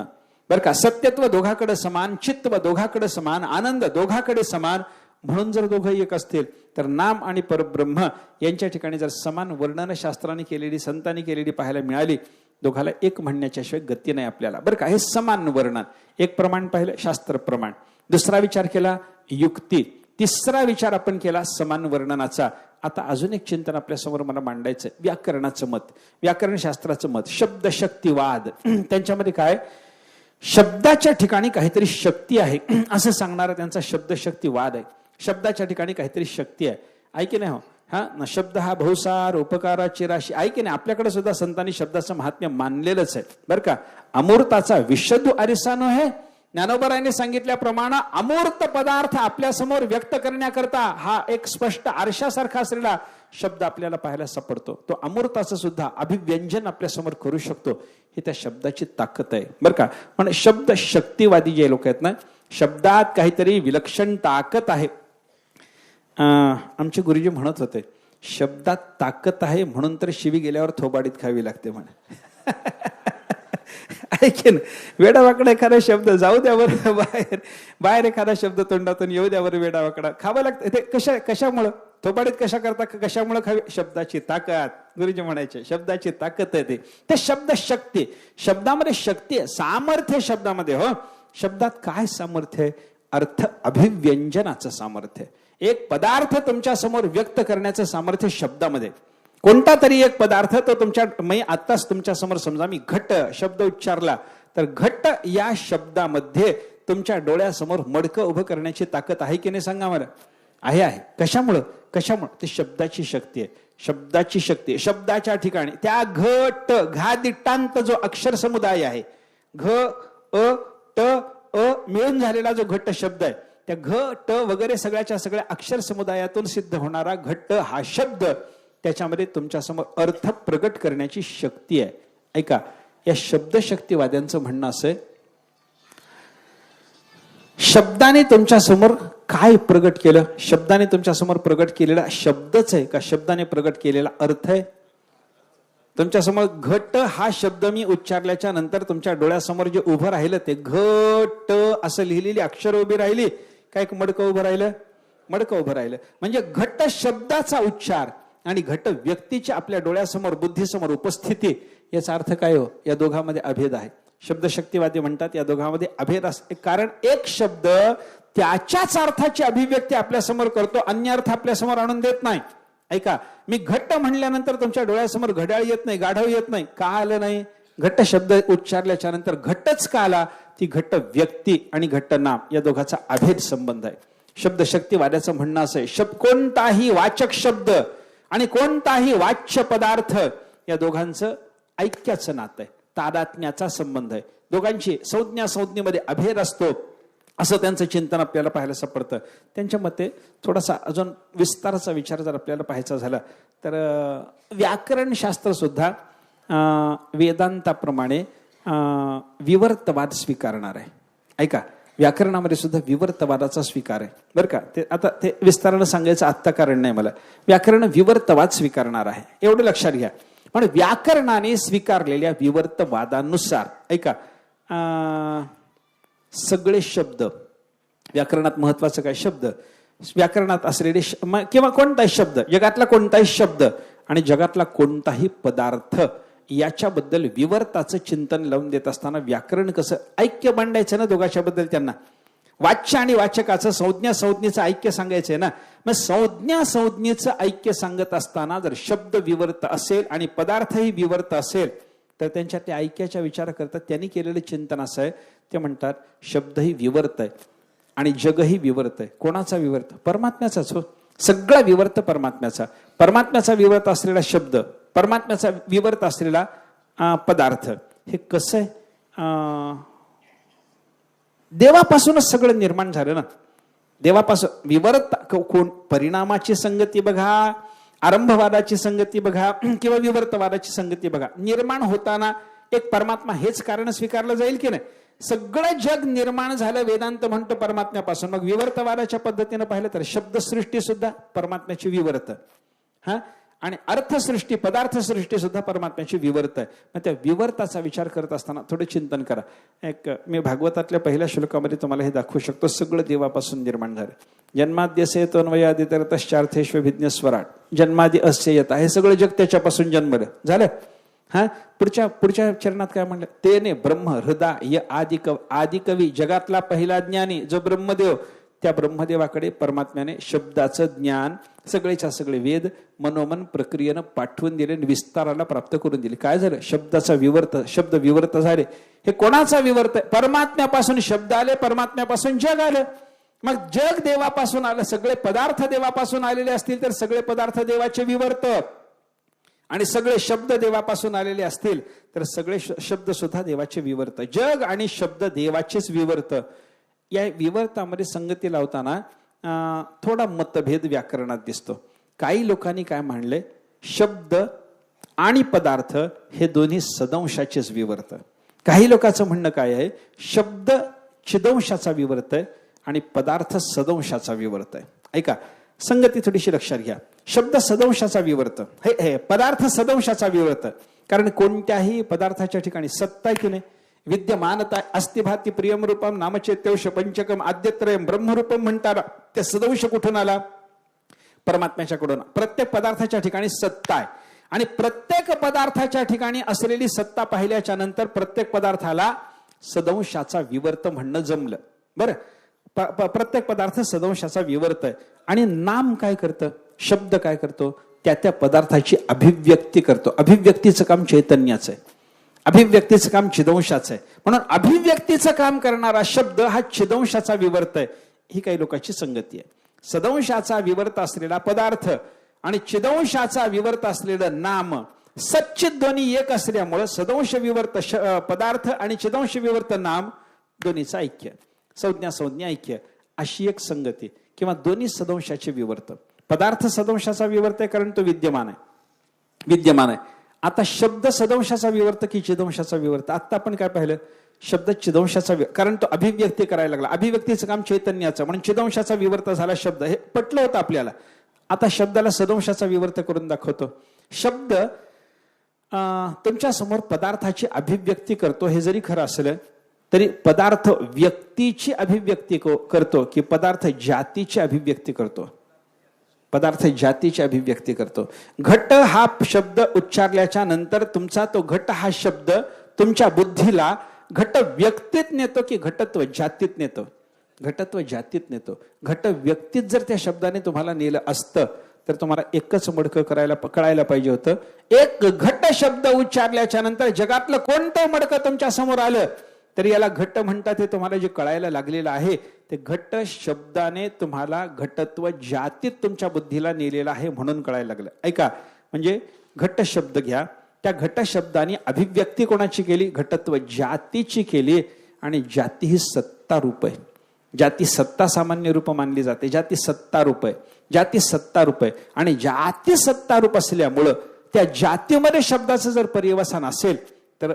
बरं का? सत्यत्व दोघाकडे समान, चित्व दोघाकडे समान, आनंद दोघाकडे समान, म्हणून जर दोघं एक असतील तर नाम आणि परब्रह्म यांच्या ठिकाणी जर समान वर्णन शास्त्राने केलेली, संतांनी केलेली पाहायला मिळाली, दोघाला एक म्हणण्याच्या शिवाय गती नाही आपल्याला. बरं का? हे समान वर्णन. एक प्रमाण पाहिलं शास्त्र प्रमाण, दुसरा विचार केला युक्ती, तिसरा विचार आपण केला समान वर्णनाचा. आता अजून एक चिंतन आपल्या समोर मला मांडायचं, व्याकरणाचं मत, व्याकरण शास्त्राचं मत, शब्द शक्तिवाद. त्यांच्यामध्ये काय? शब्दाच्या ठिकाणी काहीतरी शक्ती आहे असं सांगणारा त्यांचा शब्द शक्तिवाद आहे. शब्दाच्या ठिकाणी काहीतरी शक्ती आहे, ऐकी नाही? हो, हा, शब्द हा बहुसार उपकाराची राशी, ऐकी नाही? आपल्याकडे सुद्धा संतांनी शब्दाचं महात्म्य मानलेलंच आहे. बरं का? अमूर्ताचा विशुद्ध आरिसानो हे ज्ञानोबरायांनी सांगितल्याप्रमाणे अमूर्त पदार्थ आपल्या समोर व्यक्त करण्याकरता हा एक स्पष्ट आरशासारखा असलेला शब्द आपल्याला पाहायला सापडतो. तो अमूर्ताचं सुद्धा अभिव्यंजन आपल्या समोर करू शकतो. ही त्या शब्दाची ताकद आहे. बरं का? पण शब्द शक्तिवादी जे लोक आहेत ना, शब्दात काहीतरी विलक्षण ताकद आहे. आमचे गुरुजी म्हणत होते, शब्दात ताकद आहे म्हणून तर शिवी गेल्यावर थोबाडीत खावी लागते म्हणे. ऐकेन, वेडावाकडा एखादा शब्द जाऊ द्यावर, बाहेर एखादा शब्द तोंडातून येऊ द्यावर वेडावाकडा खावं लागतं. ते कशामुळं? थोबाडीत कशा करता? कशामुळे खावी? शब्दाची ताकद. गुरुजी म्हणायचे शब्दाची ताकद आहे ते शब्द शक्ती. शब्दामध्ये शक्ती आहे, सामर्थ्य शब्दामध्ये. हो, शब्दात काय सामर्थ्य आहे? अर्थ अभिव्यंजनाचं सामर्थ्य. एक पदार्थ तुमच्या समोर व्यक्त करण्याचं सामर्थ्य शब्दामध्ये. कोणता तरी एक पदार्थ तो तुमच्या, मी आत्ताच तुमच्या समोर समजा मी घट शब्द उच्चारला तर घट या शब्दामध्ये तुमच्या डोळ्यासमोर मडकं उभं करण्याची ताकद आहे की नाही सांगा मला? आहे. कशामुळं? ते शब्दाची शक्ती आहे. शब्दाची शक्ती. शब्दाच्या ठिकाणी त्या घट घादिटांत जो अक्षर समुदाय आहे, घ अ ट अ मिळून झालेला जो घट्ट शब्द आहे, त्या घ ट वगैरे सगळ्याच्या सगळ्या अक्षर समुदायातून सिद्ध होणारा घट्ट हा शब्द, त्याच्यामध्ये तुमच्या समोर अर्थ प्रगट करण्याची शक्ती आहे. ऐका, या शब्द शक्तिवाद्यांचं म्हणणं असं आहे, शब्दाने तुमच्या समोर काय प्रगट केलं? शब्दाने तुमच्या समोर प्रगट केलेला शब्दच आहे का शब्दाने प्रगट केलेला अर्थ आहे? तुमच्या समोर घट हा शब्द मी उच्चारल्याच्या नंतर तुमच्या डोळ्यासमोर जे उभं राहिलं ते घट असं लिहिलेली अक्षर उभी राहिली काय? मडकं उभं राहिलं? मडकं उभं राहिलं. म्हणजे घट शब्दाचा उच्चार आणि घट व्यक्तीच्या आपल्या डोळ्यासमोर बुद्धीसमोर उपस्थिती, याचा अर्थ काय हो? या दोघांमध्ये अभेद आहे. शब्द शक्तिवादी म्हणतात या दोघांमध्ये अभेद असते. कारण एक शब्द त्याच्याच अर्थाची अभिव्यक्ती आपल्या समोर करतो, अन्य अर्थ आपल्या समोर आणून देत नाही. ऐका, मी घट्ट म्हणल्यानंतर तुमच्या डोळ्यासमोर घड्याळ येत नाही, गाढव येत नाही. का आलं नाही? घट शब्द उच्चारल्याच्या नंतर घटच का आला? ती घट व्यक्ती आणि घट नाम या दोघांचा अभेद संबंध आहे. शब्द शक्तिवाद्याचं म्हणणं असं आहे, कोणताही वाचक शब्द आणि कोणताही वाच्य पदार्थ या दोघांचं ऐक्याचं नातं आहे, तादात्म्याचा संबंध आहे. दोघांची संज्ञा संज्ञेमध्ये अभेद असतो असं त्यांचं चिंतन आपल्याला पाहायला सापडतं. त्यांच्या मते थोडासा अजून विस्ताराचा विचार जर आपल्याला पाहायचा झाला तर व्याकरण शास्त्र सुद्धा वेदांताप्रमाणे विवर्तवाद स्वीकारणार आहे. ऐका, व्याकरणामध्ये सुद्धा विवर्तवादाचा स्वीकार आहे बरं का. ते आता ते विस्तारानं सांगायचं आत्ता कारण नाही मला. व्याकरण विवर्तवाद स्वीकारणार आहे एवढं लक्षात घ्या. पण व्याकरणाने स्वीकारलेल्या विवर्तवादानुसार ऐका, सगळे शब्द व्याकरणात महत्वाचं काय? शब्द. व्याकरणात असलेले किंवा कोणताही शब्द, जगातला कोणताही शब्द आणि जगातला कोणताही पदार्थ याच्याबद्दल विवर्ताचं चिंतन लावून देत असताना व्याकरण कसं ऐक्य मांडायचं ना दोघांच्या बद्दल. त्यांना वाच्य आणि वाचकाचं संज्ञा संज्ञेचं ऐक्य सांगायचंय ना. मग संज्ञा संज्ञेचं ऐक्य सांगत असताना जर शब्द विवर्त असेल आणि पदार्थही विवर्त असेल तर त्यांच्या त्या ऐक्याच्या विचार करतात. त्यांनी केलेलं चिंतन असं आहे, ते म्हणतात शब्दही विवर्त आहे आणि जगही विवर्त आहे. कोणाचा विवर्त? परमात्म्याचाच हो. सगळा विवर्त परमात्म्याचा. परमात्म्याचा विवर्त असलेला शब्द, परमात्म्याचा विवर्त असलेला पदार्थ, हे कसं आहे? देवापासूनच सगळं निर्माण झालं ना. देवापासून विवर्त कोण? परिणामाची संगती बघा, आरंभवादाची संगती बघा किंवा विवर्तवादाची संगती बघा. निर्माण होताना एक परमात्मा हेच कारण स्वीकारलं जाईल की नाही? सगळं जग निर्माण झालं वेदांत म्हणतो परमात्म्यापासून. मग विवर्तवादाच्या पद्धतीनं पाहिलं तर शब्दसृष्टी सुद्धा परमात्म्याची विवर्त, हा, आणि अर्थसृष्टी पदार्थसृष्टी सुद्धा परमात्म्याची विवर्त आहे. मग त्या विवर्ताचा विचार करत असताना थोडं चिंतन करा. एक मी भागवतातल्या पहिल्या श्लोकामध्ये तुम्हाला हे दाखवू शकतो. सगळं देवापासून निर्माण झालं. जन्माद्यसे तन्वयादितरतश्चार्थेष्वभिज्ञ स्वराट जन्मादि अस्य यथा, हे सगळं जग त्याच्यापासून जन्मलं झालं. हा, पुढच्या चरणात काय म्हणलं? तेने ब्रह्म हृदय आदि कवी, जगातला पहिला ज्ञानी जो ब्रह्मदेव, त्या ब्रह्मदेवाकडे परमात्म्याने शब्दाचं ज्ञान सगळेच्या सगळे वेद मनोमन प्रक्रियेनं पाठवून दिले, विस्ताराला प्राप्त करून दिले. काय झालं? शब्दाचा विवर्त, शब्द विवर्त झाले. हे कोणाचा विवर्त? परमात्म्यापासून शब्द आले, परमात्म्यापासून जग आलं. मग जग देवापासून आलं, सगळे पदार्थ देवापासून आलेले असतील तर सगळे पदार्थ देवाचे विवर्त, आणि सगळे शब्द देवापासून आलेले असतील तर सगळे शब्द सुद्धा देवाचे विवर्त. जग आणि शब्द देवाचेच विवर्त. या विवर्तामध्ये संगती लावताना थोडा मतभेद व्याकरणात दिसतो. काही लोकांनी काय मांडले? शब्द आणि पदार्थ हे दोन्ही सदंशाचेच विवर्त. काही लोकांचं म्हणणं काय आहे? शब्द चिदंशाचा विवर्त आहे आणि पदार्थ सदंशाचा विवर्त आहे. ऐका, संगती थोडीशी लक्षात घ्या. शब्द सदंशाचा विवर्त, हे पदार्थ सदंशाचा विवर्त. कारण कोणत्याही पदार्थाच्या ठिकाणी सत्ता की नाही, विद्यमानता, अस्तिभाती प्रियम रूपम नामचेत्यौष पंचकम आद्यत्रयम ब्रह्मरूपम म्हणताना ते सदंश कुठून आला? परमात्म्याच्याकडून. प्रत्येक पदार्थाच्या ठिकाणी सत्ता आहे आणि प्रत्येक पदार्थाच्या ठिकाणी असलेली सत्ता पाहिल्याच्या नंतर प्रत्येक पदार्थाला सदंशाचा विवर्त म्हणणं जमलं. बरं, प्रत्येक पदार्थ सदंशाचा विवर्त आहे. आणि नाम काय करतं? शब्द काय करतो? त्या पदार्थाची अभिव्यक्ती करतो. अभिव्यक्तीचं काम चैतन्याचं आहे, अभिव्यक्तीचं काम चिदंशाचं आहे. म्हणून अभिव्यक्तीचं काम करणारा शब्द हा चिदंशाचा विवर्त आहे. ही काही लोकांची संगती आहे. सदंशाचा विवर्त असलेला पदार्थ आणि चिदंशाचा विवर्त असलेलं नाम, सच्चित दोन्ही एक असल्यामुळं सदंश विवर्त पदार्थ आणि चिदंश विवर्त नाम दोन्हीचं ऐक्य, संज्ञा संज्ञा ऐक्य, अशी एक संगती. किंवा दोन्ही सदंशाचे विवर्त. पदार्थ सदंशाचा विवर्त आहे कारण तो विद्यमान आहे. आता शब्द सदंशाचा विवर्त की चिदंशाचा विवर्त? आता आपण काय पाहिलं? शब्द चिदंशाचा, कारण तो अभिव्यक्ती करायला लागला. अभिव्यक्तीचं काम चैतन्याचं, म्हणून चिदंशाचा विवर्त झाला शब्द. हे पटलं होतं आपल्याला. आता शब्दाला सदंशाचा विवर्त करून दाखवतो. शब्द तुमच्या समोर पदार्थाची अभिव्यक्ती करतो. हे जरी खरं असलं तरी पदार्थ व्यक्तीची अभिव्यक्ती करतो की पदार्थ जातीची अभिव्यक्ती करतो? पदार्थ जातीची अभिव्यक्ती करतो. घट हा शब्द उच्चारल्याच्या नंतर तुमचा तो घट हा शब्द तुमच्या बुद्धीला घट व्यक्तीत नेतो की घटत्व जातीत नेतो? घटत्व जातीत नेतो. घट व्यक्तीत जर त्या शब्दाने तुम्हाला नेलं असतं तर तुम्हाला एकच मडकं कळायला पाहिजे होतं. एक घट्ट शब्द उच्चारल्याच्या नंतर जगातलं कोणतं मडकं तुमच्या समोर आलं तरी याला घट्ट म्हणतात, हे तुम्हाला जे कळायला लागलेलं आहे ते घट्ट शब्दाने तुम्हाला घटत्व जातीत तुमच्या बुद्धीला नेलेलं आहे म्हणून कळायला लागलं. ऐका, म्हणजे घट्ट शब्द घ्या, त्या घट्ट शब्दाने अभिव्यक्ती कोणाची केली? घटत्व जातीची केली. आणि जाती ही सत्ता रूप आहे. जाती सत्ता सामान्य रूप मानली जाते. जाती सत्ता रूप आहे. जाती सत्ता रूप आहे. आणि जाती सत्ता रूप असल्यामुळं त्या जातीमध्ये शब्दाचं जर पर्यवसान असेल तर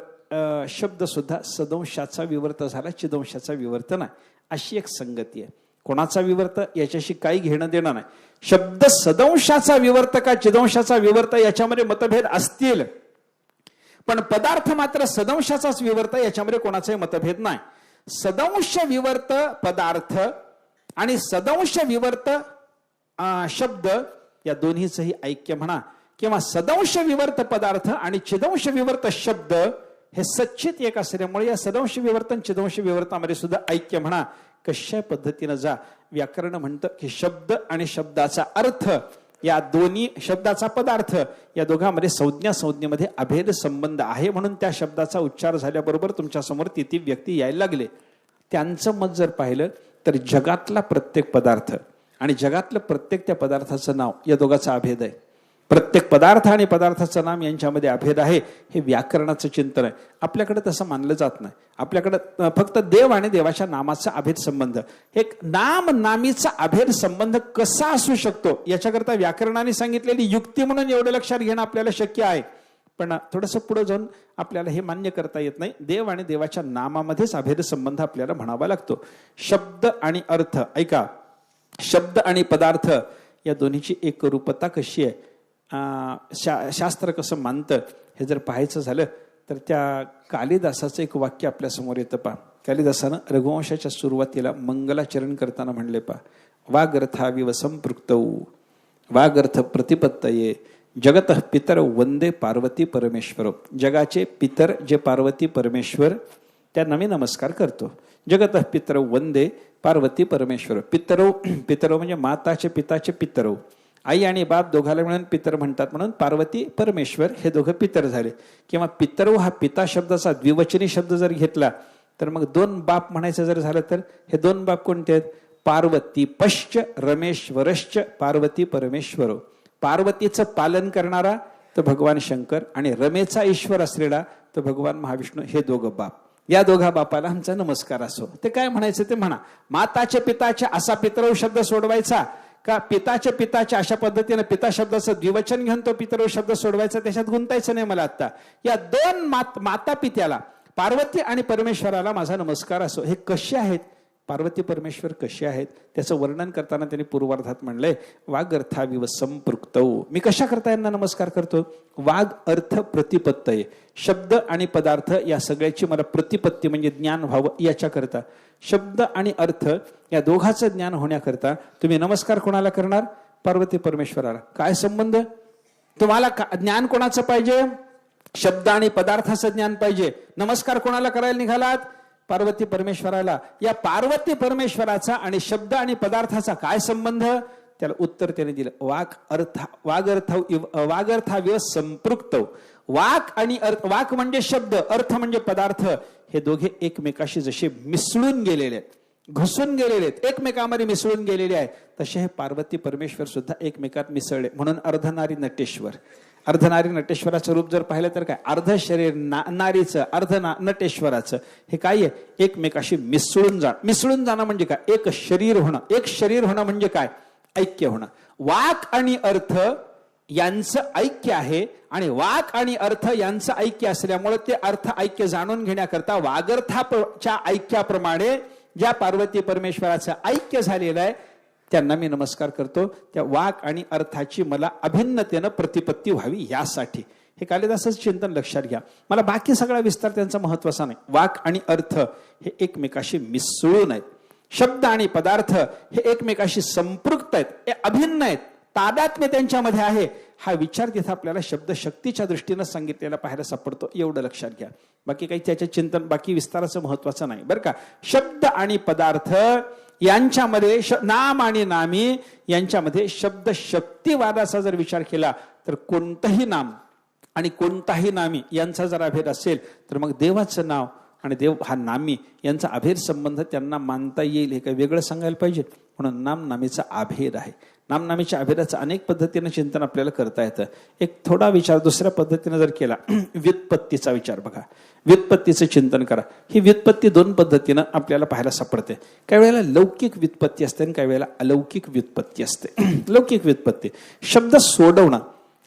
शब्द सुद्धा सदंशाचा विवर्त झाला, चिदंशाचा विवर्त नाही. अशी एक संगती आहे. कोणाचा विवर्त याच्याशी काही घेणं देणं नाही. शब्द सदंशाचा विवर्त का चिदंशाचा विवर्त याच्यामध्ये मतभेद असतील, पण पदार्थ मात्र सदंशाचाच विवर्त याच्यामध्ये कोणाचाही मतभेद नाही. सदंश विवर्त पदार्थ आणि सदंश विवर्त शब्द या दोन्हीचंही ऐक्य म्हणा, किंवा सदंश विवर्त पदार्थ आणि चिदंश विवर्त शब्द हे सच्चित एक असल्यामुळे या सदंश विवर्तन चिदंश विवर्तामध्ये सुद्धा ऐक्य म्हणा. कशा पद्धतीनं जा, व्याकरण म्हणतं की शब्द आणि शब्दाचा अर्थ या दोन्ही, शब्दाचा पदार्थ या दोघांमध्ये संज्ञेमध्ये अभेद संबंध आहे, म्हणून त्या शब्दाचा उच्चार झाल्याबरोबर तुमच्या समोर ती व्यक्ती यायला लागले. त्यांचं मत जर पाहिलं तर जगातला प्रत्येक पदार्थ आणि जगातलं प्रत्येक त्या पदार्थाचं नाव या दोघांचा अभेद आहे. प्रत्येक पदार्थ आणि पदार्थाचं नाम यांच्यामध्ये अभेद आहे. हे व्याकरणाचं चिंतन आहे. आपल्याकडे तसं मानलं जात नाही. आपल्याकडे फक्त देव आणि देवाच्या नामाचा अभेद संबंध, एक नाम नामीचा अभेद संबंध कसा असू शकतो याच्याकरता व्याकरणाने सांगितलेली युक्ती म्हणून एवढं लक्षात घेणं आपल्याला शक्य आहे. पण थोडंसं पुढे जाऊन आपल्याला हे मान्य करता येत नाही. देव आणि देवाच्या नामामध्येच अभेद संबंध आपल्याला म्हणावा लागतो. शब्द आणि अर्थ, ऐका, शब्द आणि पदार्थ या दोन्हीची एकरूपता कशी आहे, शास्त्र कसं मानतं हे जर पाहायचं झालं तर त्या कालिदासाचं एक वाक्य आपल्या समोर येतं. पहा, कालिदासानं रघुवंशाच्या सुरुवातीला मंगलाचरण करताना म्हणले, पहा, वागर्थाविव संपृक्तौ वागर्थ प्रतिपत्तये जगतः पितर वंदे पार्वती परमेश्वर. जगाचे पितर जे पार्वती परमेश्वर त्यांना मी नमस्कार करतो. जगतः पितर वंदे पार्वती परमेश्वर. पितरो म्हणजे माताचे पिताचे पितरो, आई आणि बाप दोघाला मिळून पितर म्हणतात, म्हणून पार्वती परमेश्वर हे दोघं पितर झाले. किंवा पितरो हा पिता शब्दाचा द्विवचनी शब्द जर घेतला तर मग दोन बाप म्हणायचं जर झालं तर हे दोन बाप कोणते आहेत? पार्वती पश्च रमेश्वरश्च पार्वती परमेश्वरो. पार्वतीचं पालन करणारा तो भगवान शंकर आणि रमेचा ईश्वर असलेला तो भगवान महाविष्णू, हे दोघं बाप. या दोघा बापाला आमचा नमस्कार असो. ते काय म्हणायचं ते म्हणा. माताचे पिताचे असा पितरव शब्द सोडवायचा का पिताच्या पिताच्या अशा पद्धतीने पिता शब्दाचं द्विवचन घेऊन तो पितरव शब्द सोडवायचा, त्याच्यात गुंतायचं नाही मला आता. या दोन माता पित्याला पार्वती आणि परमेश्वराला माझा नमस्कार असो. हे कसे आहेत? पार्वती परमेश्वर कसे आहेत त्याचं वर्णन करताना त्यांनी पूर्वार्धात म्हणलंय, वागर्थाविव संपृक्तौ. मी कशा करता यांना नमस्कार करतो? वाग अर्थ प्रतिपत्तये. शब्द आणि पदार्थ या सगळ्याची मला प्रतिपत्ती म्हणजे ज्ञान व्हावं याच्याकरता, शब्द आणि अर्थ या दोघांचं ज्ञान होण्याकरता तुम्ही नमस्कार कोणाला करणार? पार्वती परमेश्वराला. काय संबंध? तुम्हाला ज्ञान कोणाचं पाहिजे? शब्द आणि पदार्थाचं ज्ञान पाहिजे. नमस्कार कोणाला करायला निघालात? पार्वती परमेश्वराला. या पार्वती परमेश्वराचा आणि शब्द आणि पदार्थाचा काय संबंध? त्याला उत्तर त्याने दिलं, वागर्थाविव संपृक्तौ. वाक आणि अर्थ, वाक म्हणजे शब्द, अर्थ म्हणजे पदार्थ, हे दोघे एकमेकाशी जसे मिसळून गेलेले आहेत, घुसून गेलेले आहेत, एकमेकांमध्ये मिसळून गेलेले आहेत, तसे हे पार्वती परमेश्वर सुद्धा एकमेकात मिसळले. म्हणून अर्धनारी नटेश्वर. अर्धनारी नटेश्वराचं रूप जर पाहिलं तर काय? अर्ध शरीर नारीचं, अर्ध नटेश्वराचं. हे काय आहे? एकमेकाशी मिसळून जाणं म्हणजे काय? एक शरीर होणं. एक शरीर होणं म्हणजे काय? ऐक्य होणं. वाक आणि अर्थ यांचं ऐक्य आहे आणि वाक आणि अर्थ यांचं ऐक्य असल्यामुळे ते अर्थ ऐक्य जाणून घेण्याकरता वागर्थाच्या ऐक्याप्रमाणे ज्या पार्वती परमेश्वराचं ऐक्य झालेलं आहे त्यांना मी नमस्कार करतो. त्या वाक आणि अर्थाची मला अभिन्नतेनं प्रतिपत्ती व्हावी यासाठी. हे कालिदासाचं चिंतन लक्षात घ्या. मला बाकी सगळा विस्तार त्यांचा महत्वाचा नाही. वाक आणि अर्थ हे एकमेकाशी मिसळून आहेत. शब्द आणि पदार्थ हे एकमेकाशी संपृक्त आहेत, हे अभिन्न आहेत, तादात्म्य त्यांच्यामध्ये आहे. हा विचार तिथं आपल्याला शब्द शक्तीच्या दृष्टीनं सांगितलेला पाहायला सापडतो. एवढं लक्षात घ्या. बाकी काही त्याचे चिंतन बाकी विस्ताराचं महत्वाचं नाही बरं का. शब्द आणि पदार्थ यांच्यामध्ये नाम आणि नामी यांच्यामध्ये शब्द शक्तिवादाचा जर विचार केला तर कोणतंही नाम आणि कोणताही नामी यांचा जर अभेद असेल तर मग देवाचं नाव आणि देव हा नामी यांचा अभेद संबंध त्यांना मानता येईल हे काही वेगळं सांगायला पाहिजे. म्हणून नामनामीचा अभेद आहे. नामनामीच्या अभेदाचं अनेक पद्धतीनं चिंतन आपल्याला करता येतं. एक थोडा विचार दुसऱ्या पद्धतीनं जर केला, व्युत्पत्तीचा विचार बघा, व्युत्पत्तीचं चिंतन करा. ही व्युत्पत्ती दोन पद्धतीनं आपल्याला पाहायला सापडते. काही वेळेला लौकिक व्युत्पत्ती असते आणि काही वेळेला अलौकिक व्युत्पत्ती असते. लौकिक व्युत्पत्ती शब्द सोडवणं.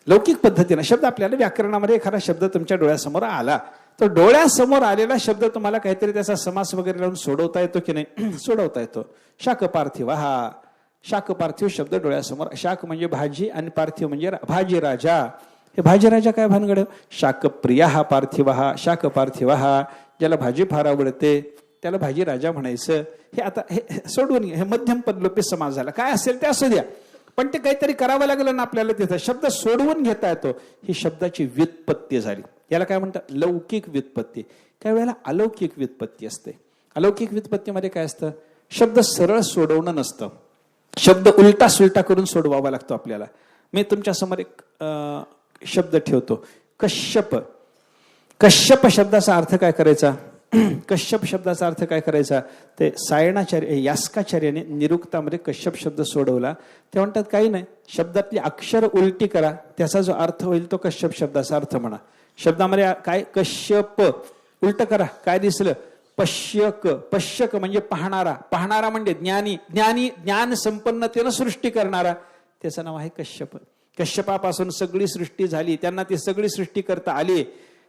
लौकिक पद्धतीनं शब्द आपल्याला व्याकरणामध्ये एखादा शब्द तुमच्या डोळ्यासमोर आला तर डोळ्यासमोर आलेला शब्द तुम्हाला काहीतरी त्याचा समास वगैरे लावून सोडवता येतो की नाही? सोडवता येतो. शाक पार्थिव, हा शाक पार्थिव शब्द डोळ्यासमोर. शाक म्हणजे भाजी आणि पार्थिव म्हणजे भाजी राजा. हे भाजी राजा काय भानगड? शाक प्रिया हा पार्थिव, हा शाक पार्थिव, हा ज्याला भाजी फार आवडते त्याला भाजी राजा म्हणायचं. हे आता हे सोडून हे मध्यम पदलोपी समास झाला. काय असेल ते असू द्या, पण ते काहीतरी करावं लागलं ना आपल्याला. तिथं शब्द सोडवून घेता येतो. ही शब्दाची व्युत्पत्ती झाली. याला काय म्हणतात? लौकिक व्युत्पत्ती. काही वेळेला अलौकिक व्युत्पत्ती असते. अलौकिक व्युत्पत्तीमध्ये काय असतं? शब्द सरळ सोडवणं नसतं, शब्द उलटा सुलटा करून सोडवावा लागतो आपल्याला. मी तुमच्या समोर एक शब्द ठेवतो, कश्यप. कश्यप शब्दाचा अर्थ काय करायचा? कश्यप शब्दाचा अर्थ काय करायचा? ते सायणाचार्य यास्काचार्याने निरुक्तामध्ये कश्यप शब्द सोडवला. ते म्हणतात काही नाही, शब्दातली अक्षर उलटी करा, त्याचा जो अर्थ होईल तो कश्यप शब्दाचा अर्थ म्हणा. शब्दामध्ये काय? कश्यप उलट करा, काय दिसलं? पश्यक. पश्यक म्हणजे पाहणारा. पाहणारा म्हणजे ज्ञानी. ज्ञानी ज्ञान संपन्नतेनं सृष्टी करणारा, त्याचं नाव आहे कश्यप. कश्यपापासून सगळी सृष्टी झाली, त्यांना ती सगळी सृष्टी करता आली.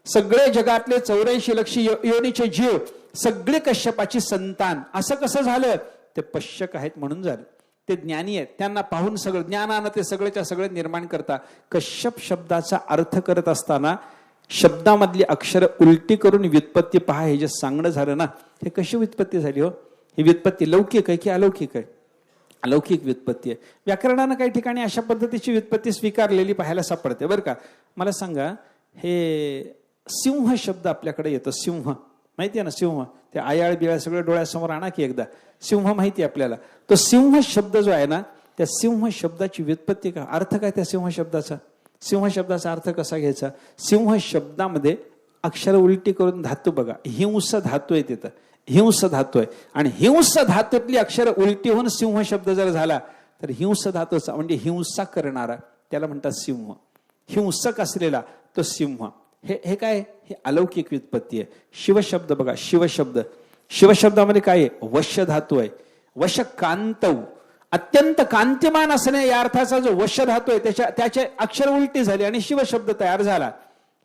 सगळे जगातले 84 लक्ष योनीचे जीव सगळे कश्यपाची संतान. असं कसं झालं? ते पश्यक आहेत म्हणून झालं. ते ज्ञानी आहेत, त्यांना पाहून सगळं ज्ञानानं ते सगळेच्या सगळे निर्माण करता. कश्यप शब्दाचा अर्थ करत असताना शब्दामधली अक्षर उलटी करून व्युत्पत्ती पहा, हे जे सांगणं झालं ना, हे कशी व्युत्पत्ती झाली हो? ही व्युत्पत्ती लौकिक आहे की अलौकिक आहे? अलौकिक व्युत्पत्ती आहे. व्याकरणानं काही ठिकाणी अशा पद्धतीची व्युत्पत्ती स्वीकारलेली पाहायला सापडते बरं का. मला सांगा, हे सिंह शब्द आपल्याकडे येतो. सिंह माहिती आहे ना? सिंह ते आयाळ बियाळ सगळं डोळ्यासमोर आणा की एकदा. सिंह माहिती आहे आपल्याला. तो सिंह शब्द जो आहे ना, त्या सिंह शब्दाची व्युत्पत्ती का, अर्थ काय त्या सिंह शब्दाचा? सिंह शब्दाचा अर्थ कसा घ्यायचा? सिंह शब्दामध्ये अक्षर उलटी करून धातू बघा, हिंस धातू आहे तिथं. हिंस धातू आहे आणि हिंस धातूतली अक्षर उलटी होऊन सिंह शब्द जर झाला तर हिंस धातूचा म्हणजे हिंसा करणारा त्याला म्हणतात सिंह. हिंसक असलेला तो सिंह. हे काय? हे अलौकिक व्युत्पत्ती आहे. शिवशब्द बघा, शिवशब्द. शिवशब्दामध्ये काय आहे? वश धातू आहे. वश कांतव, अत्यंत कांतिमान असणे या अर्थाचा जो वश धातू आहे त्याचे अक्षर उलटी झाली आणि शिवशब्द तयार झाला.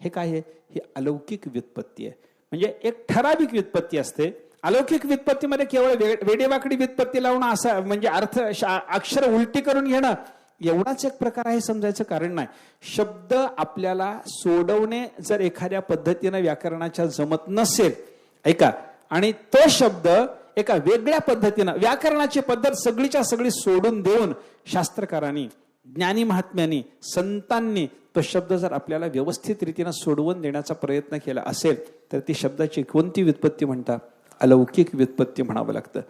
हे काय आहे? ही अलौकिक व्युत्पत्ती आहे. म्हणजे एक ठराविक व्युत्पत्ती असते. अलौकिक व्युत्पत्तीमध्ये केवळ वेडेवाकडी व्युत्पत्ती लावणं असं म्हणजे अर्थ अक्षर उलटी करून घेणं एवढाच एक प्रकार आहे समजायचं कारण नाही. शब्द आपल्याला सोडवणे जर एखाद्या पद्धतीनं व्याकरणाच्या जमत नसेल, ऐका, आणि तो शब्द एका वेगळ्या पद्धतीनं व्याकरणाची पद्धत सगळीच्या सगळी सोडून देऊन शास्त्रकारांनी, ज्ञानी महात्म्यांनी, संतांनी तो शब्द जर आपल्याला व्यवस्थित रीतीनं सोडवून देण्याचा प्रयत्न केला असेल तर ती शब्दाची कोणती व्युत्पत्ती म्हणता? अलौकिक व्युत्पत्ती म्हणावं लागतं.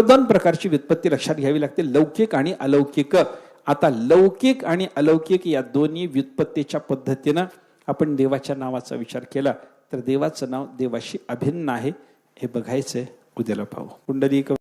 दोन प्रकारची व्युत्पत्ती लक्षात घ्यावी लागते, लौकिक आणि अलौकिक. आता लौकिक आणि अलौकिक या दोन्ही व्युत्पत्तीच्या पद्धतीनं आपण देवाच्या नावाचा विचार केला तर देवाचं नाव देवाशी अभिन्न आहे हे बघायचंय. उद्याला पाहू. पुंडलिक